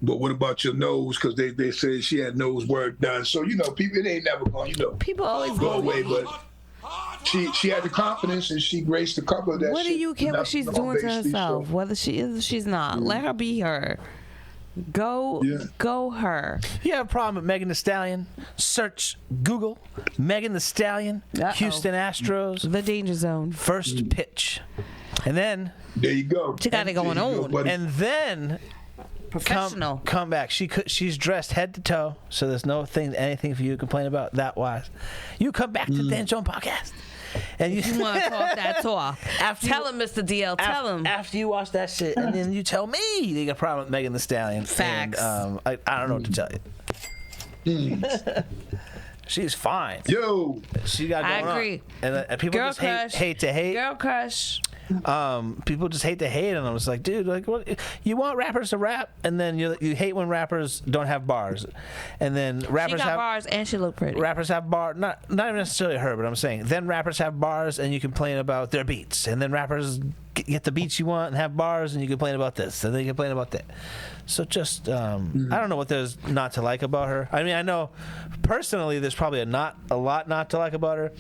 but what about your nose? Because they say she had nose work done. So, people, it ain't never going, People always go away. But she had the confidence and she graced the cover of that What shit. do you care what she's doing to herself? So. Whether she is or she's not. Let her be her. Go her. You have a problem with Megan Thee Stallion? Search Google Megan Thee Stallion, Houston Astros, The Danger Zone. first pitch. And then There you go. She got it going on. And then Professional. Come back. She's dressed head to toe, so there's anything for you to complain about that wise. You come back to the Dan Jones podcast. And you want to talk that talk. Tell him, Mr. DL. Tell him. After you watch that shit, and then you tell me you got a problem with Megan Thee Stallion. Facts. And, I don't know what to tell you. She's fine. Yo. She got going I agree. On. And people Girl just crush. hate to hate. Girl crush. People just hate to hate, and I was like, dude, like, what? You want rappers to rap, and then you hate when rappers don't have bars, and then rappers She got have bars and she look pretty. rappers have bars. Not even necessarily her, but I'm saying then rappers have bars, and you complain about their beats, and then rappers get the beats you want and have bars, and you complain about this, and then you complain about that. So just I don't know what there's not to like about her. I mean, I know personally there's probably a lot not to like about her.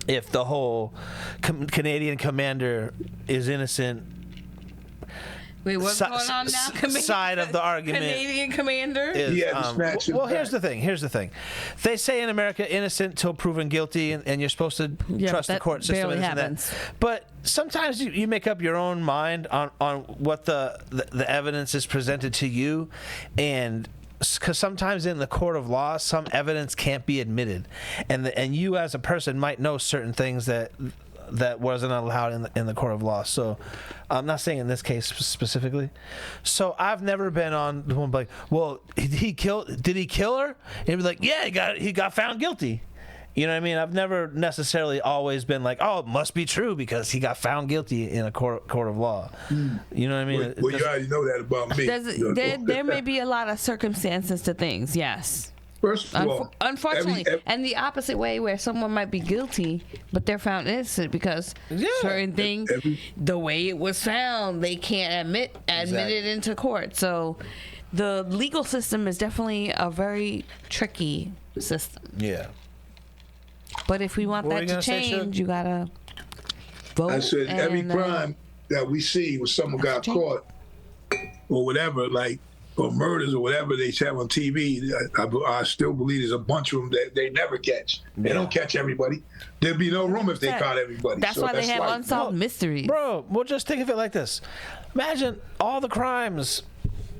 If the whole Canadian commander is innocent, Wait, what's going on now? Side of the argument, Canadian commander. is, well, here's the thing. They say in America, innocent till proven guilty, and you're supposed to trust the court system. Barely and happens. But sometimes you make up your own mind on what the evidence is presented to you, and because sometimes in the court of law, some evidence can't be admitted, and you as a person might know certain things that wasn't allowed in the court of law. So I'm not saying in this case specifically. So I've never been on the one like, well, did he kill her? And he'd be like, yeah, he got found guilty. You know what I mean? I've never necessarily always been like, oh, it must be true because he got found guilty in a court of law. You know what I mean? Well, you already know that about me. There may be a lot of circumstances to things, yes. First of all, unfortunately, and the opposite way where someone might be guilty, but they're found innocent because certain things, the way it was found, they can't admit it into court. So the legal system is definitely a very tricky system. Yeah. But if we want that to change, you gotta vote. I said every crime that we see where someone got caught or whatever, like, or murders or whatever they have on TV, I still believe there's a bunch of them that they never catch. They don't catch everybody. There'd be no room if they caught everybody. That's why they have unsolved mysteries. Bro, well, just think of it like this. Imagine all the crimes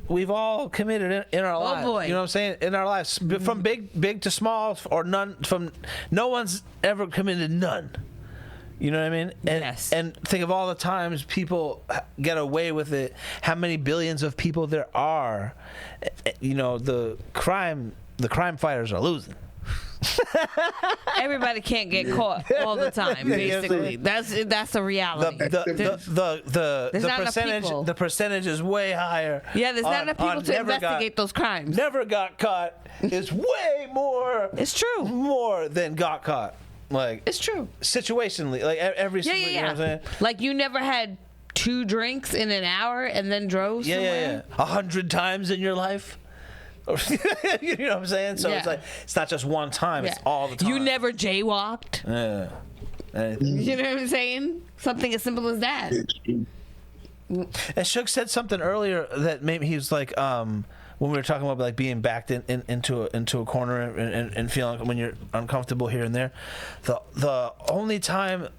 we've all committed in our lives. Boy. You know what I'm saying? In our lives, from big to small, or none. From no one's ever committed none. You know what I mean? And, yes. And think of all the times people get away with it. How many billions of people there are? You know, the crime fighters are losing. Everybody can't get caught all the time. Basically, that's a reality. The percentage is way higher. Yeah, there's not enough people to investigate those crimes. Never got caught is way more. It's true. More than got caught. Like, it's true. Situationally, like every yeah. You know what I'm saying? Like, you never had 2 drinks in an hour and then drove somewhere? 100 times in your life. You know what I'm saying? So it's like, it's not just one time, it's all the time. You never jaywalked. Yeah. You know what I'm saying? Something as simple as that. And Shook said something earlier that maybe he was like, when we were talking about like being backed into a corner and feeling when you're uncomfortable here and there, the only time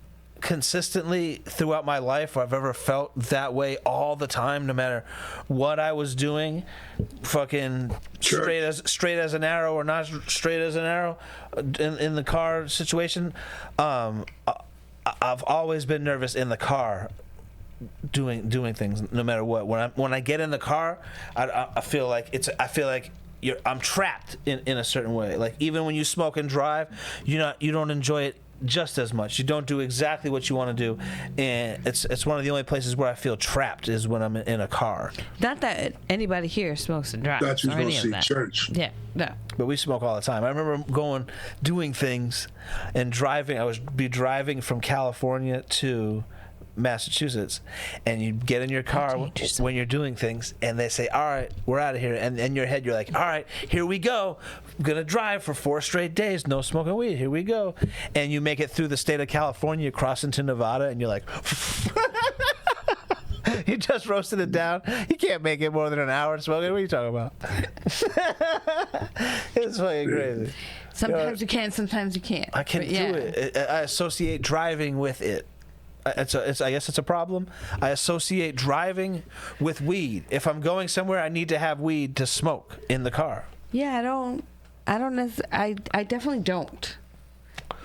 consistently throughout my life where I've ever felt that way all the time, no matter what I was doing, fucking straight as an arrow or not straight as an arrow, in the car situation, I've always been nervous in the car. Doing things no matter what. When I get in the car, I feel like I'm trapped in a certain way. Like, even when you smoke and drive, you don't enjoy it just as much. You don't do exactly what you want to do, and it's one of the only places where I feel trapped is when I'm in a car. Not that anybody here smokes and drives. Thought you was or gonna any of see that. church. Yeah, no. But we smoke all the time. I remember doing things and driving. I would be driving from California to Massachusetts, and you get in your car when you're doing things, and they say, all right, we're out of here, and in your head you're like, all right, here we go, I'm gonna drive for 4 straight days, no smoking weed, here we go. And you make it through the state of California, cross into Nevada, and you're like you just roasted it down. You can't make it more than an hour smoking. What are you talking about? It's fucking crazy. Sometimes you can, sometimes you can't. I can do it. I associate driving with it. I guess it's a problem. I associate driving with weed. If I'm going somewhere, I need to have weed to smoke in the car. Yeah, I definitely don't.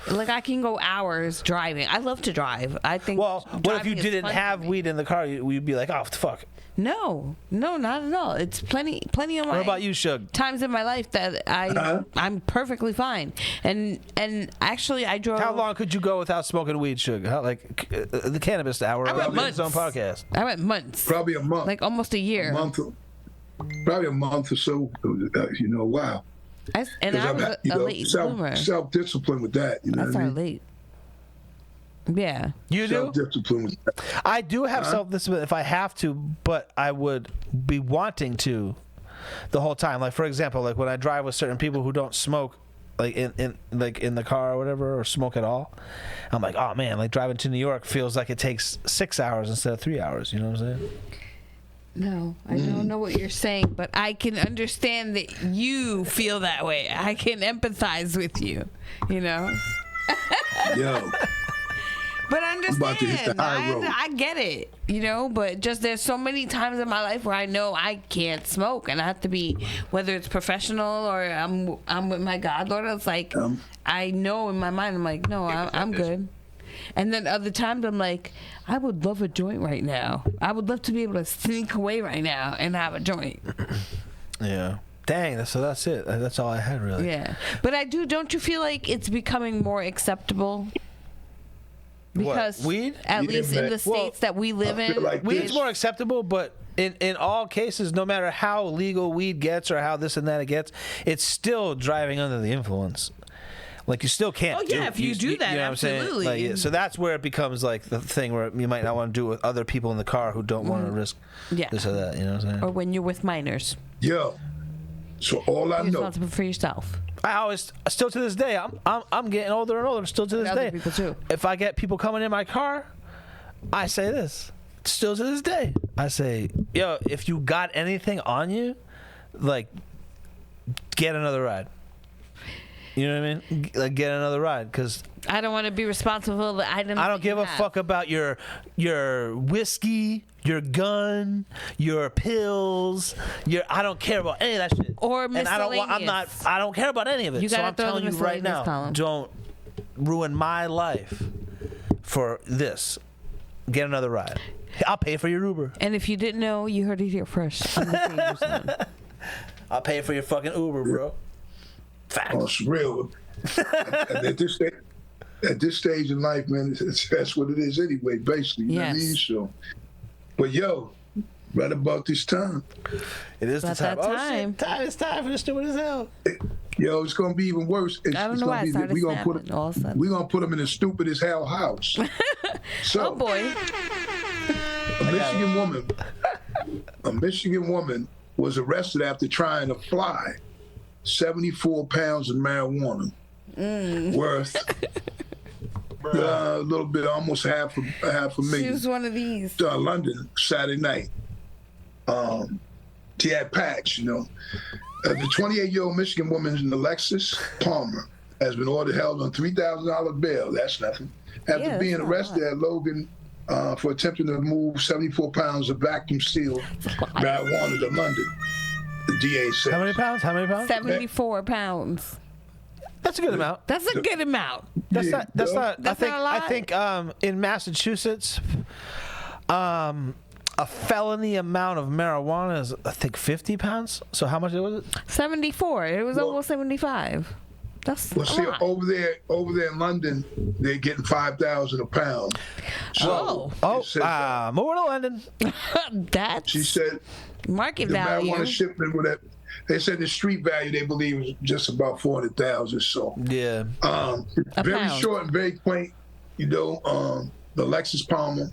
Like, I can go hours driving. I love to drive. I think. Well, what if you didn't have weed in the car? You'd be like, oh, fuck. No, not at all. It's plenty of my. What about you, Shug? Times in my life that I'm perfectly fine. And actually, I drove. How long could you go without smoking weed, Shug? The Cannabis Hour. I went months. His own podcast. I went months. Probably a month. Like almost a year. Probably a month or so. Wow. I was a late bloomer. Self-discipline with that. You know I started late. Yeah. You do? Self-discipline with that. I do have self-discipline if I have to, but I would be wanting to the whole time. Like, for example, like when I drive with certain people who don't smoke, like in the car or whatever, or smoke at all, I'm like, oh man, like driving to New York feels like it takes 6 hours instead of 3 hours. You know what I'm saying? No, I don't know what you're saying, but I can understand that you feel that way. I can empathize with you, you know? Yo. But I about to hit understand. the high road. I get it, you know? But just there's so many times in my life where I know I can't smoke, and I have to be, whether it's professional or I'm with my godlord, it's like, I know in my mind, I'm like, no, I'm good. And then other times I'm like, I would love a joint right now. I would love to be able to sneak away right now and have a joint. Yeah. Dang, so that's it. That's all I had, really. Yeah. But don't you feel like it's becoming more acceptable? Because weed? At least in the states that we live in. Like Weed's more acceptable, but in all cases, no matter how legal weed gets or how this and that it gets, it's still driving under the influence. Like, you still can't. Oh yeah, if you do that, you know absolutely. What I'm saying? Like, so that's where it becomes like the thing where you might not want to do it with other people in the car who don't want to risk this or that. You know what I'm saying? Or when you're with minors. Yo. So all I You're know. responsible for yourself. I always, still to this day, I'm getting older and older. Still to this Other day, people too. if I get people coming in my car, I say this. Still to this day, I say, yo, if you got anything on you, like, get another ride. You know what I mean? Like, get another ride, because I don't want to be responsible for the items. I don't give a fuck about your whiskey, your gun, your pills, I don't care about any of that shit. Or and I don't care about any of it. You so gotta I'm throw telling the you right miscellaneous now, column. don't ruin my life for this. Get another ride. I'll pay for your Uber. And if you didn't know, you heard it here first. On the Danger Zone. I'll pay for your fucking Uber, bro. Facts. Oh, it's real. At this stage in life, man, that's what it is anyway, basically. You know what I mean? So, but yo, right about this time. It is About the time. that time. Oh, shit. It's time for the stupid as hell. Yo, it's gonna be even worse. I don't know why I started snapping all of a sudden. We're gonna put them in a stupid as hell house. So, Oh boy. a Michigan woman was arrested after trying to fly 74 pounds of marijuana worth a little bit, almost half a million. She was one of these. London, Saturday night. She had packs, you know. The 28-year-old Michigan woman, Alexis Palmer, has been held on $3,000 bail. That's nothing. After being arrested at Logan for attempting to move 74 pounds of vacuum-sealed marijuana to London. The DA said. How many pounds? 74 pounds. That's a good amount. That's a good amount. That's Yeah, not. That's no. not. That's not a lot. I think in Massachusetts, a felony amount of marijuana is, I think, 50 pounds. So how much was it? 74. It was almost 75. That's Well, a see, lot. over there in London, they're getting $5,000 a pound. So it said, More to London. That's she said market the value. marijuana shipment with that. They said the street value they believe is just about 400,000. So Yeah. very pound. short and very quaint. You know, the Alexis Palmer,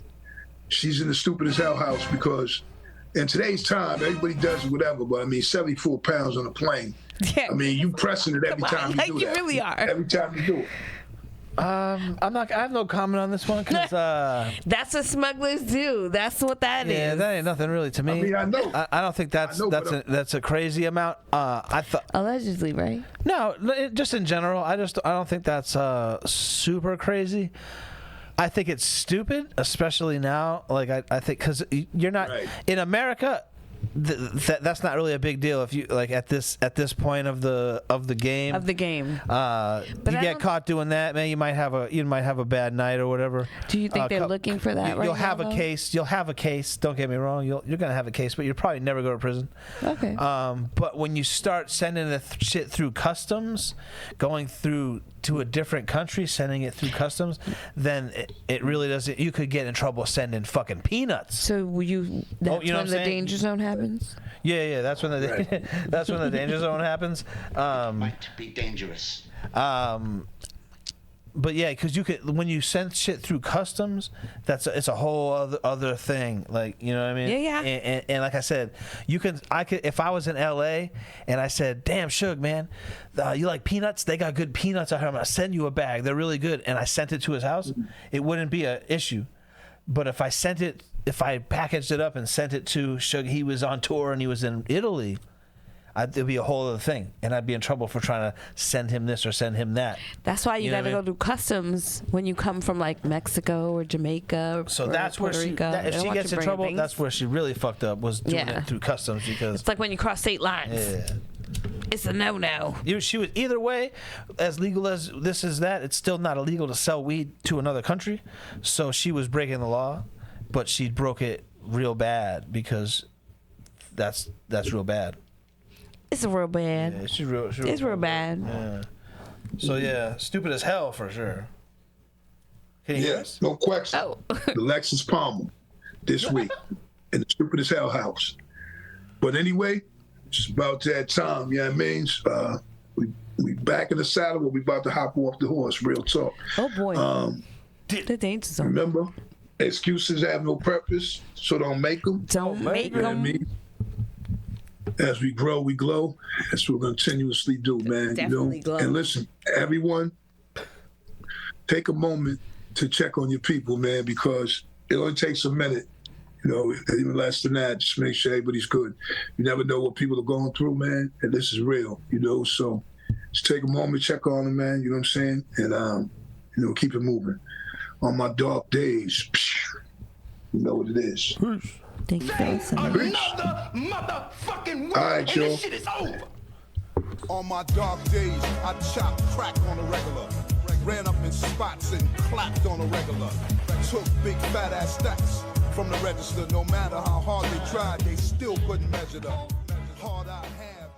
she's in the stupid as hell house because in today's time everybody does whatever. But I mean, 74 pounds on a plane. Yeah. I mean, you pressing it every Come on, time you like do you that. really are. Every time you do it. I'm not. I have no comment on this one because That's what smugglers do. That's what that is. yeah, that ain't nothing really to me. I mean, I know. I don't think that's I know, but that's a crazy amount. I thought Allegedly, right? no, just in general. I don't think that's super crazy. I think it's stupid, especially now. Like I think because you're not in America. That's not really a big deal if you like at this point of the game. You get caught doing that, man. You might have a bad night or whatever. Do you think they're looking for that? You'll have a case. You'll have a case. Don't get me wrong. You're gonna have a case, but you'll probably never go to prison. Okay. But when you start sending the shit through customs, going through to a different country, sending it through customs, then it really doesn't. You could get in trouble sending fucking peanuts. So that's when the danger zone happens? Yeah, that's when the that's when the danger zone happens. Might be dangerous. But yeah, because you could when you send shit through customs, it's a whole other thing. Like, you know what I mean? Yeah. And like I said, I could if I was in LA and I said, "Damn, Suge, man, you like peanuts? They got good peanuts out here. I'm gonna send you a bag. They're really good." And I sent it to his house, it wouldn't be an issue. But if I packaged it up and sent it to Suge, he was on tour and he was in Italy, it'd be a whole other thing, and I'd be in trouble for trying to send him this or send him that. That's why you got to go through customs when you come from like Mexico or Jamaica. So or that's Puerto where Rico. if she gets in trouble, things. that's where she really fucked up, was doing it through customs, because it's like when you cross state lines. Yeah. It's a no-no. She was either way, as legal as this is that, it's still not illegal to sell weed to another country. So she was breaking the law, but she broke it real bad because that's real bad. It's real bad. Yeah, it's real bad. Yeah. So yeah, stupid as hell for sure. Can you hear us? No question. Oh. The Lexus Palmer this week in the Stupid as Hell house. But anyway, it's about that time, you know what I mean? We back in the saddle, but we about to hop off the horse, real talk. Oh boy. The danger zone. Remember, excuses have no purpose, so don't make them. Don't make You know what I them. mean? As we grow, we glow. That's what we're going to continuously do, man. Definitely glow. And listen, everyone, take a moment to check on your people, man, because it only takes a minute, even less than that, just make sure everybody's good. You never know what people are going through, man, and this is real, so just take a moment, check on them, man, you know what I'm saying, and, keep it moving. On my dark days, you know what it is. Thank you for listening. Another motherfucking All right, and y'all. this shit is over. On my dark days, I chopped crack on a regular. Ran up in spots and clapped on a regular. Took big fat ass stacks from the register. No matter how hard they tried, they still couldn't measure the hard I have.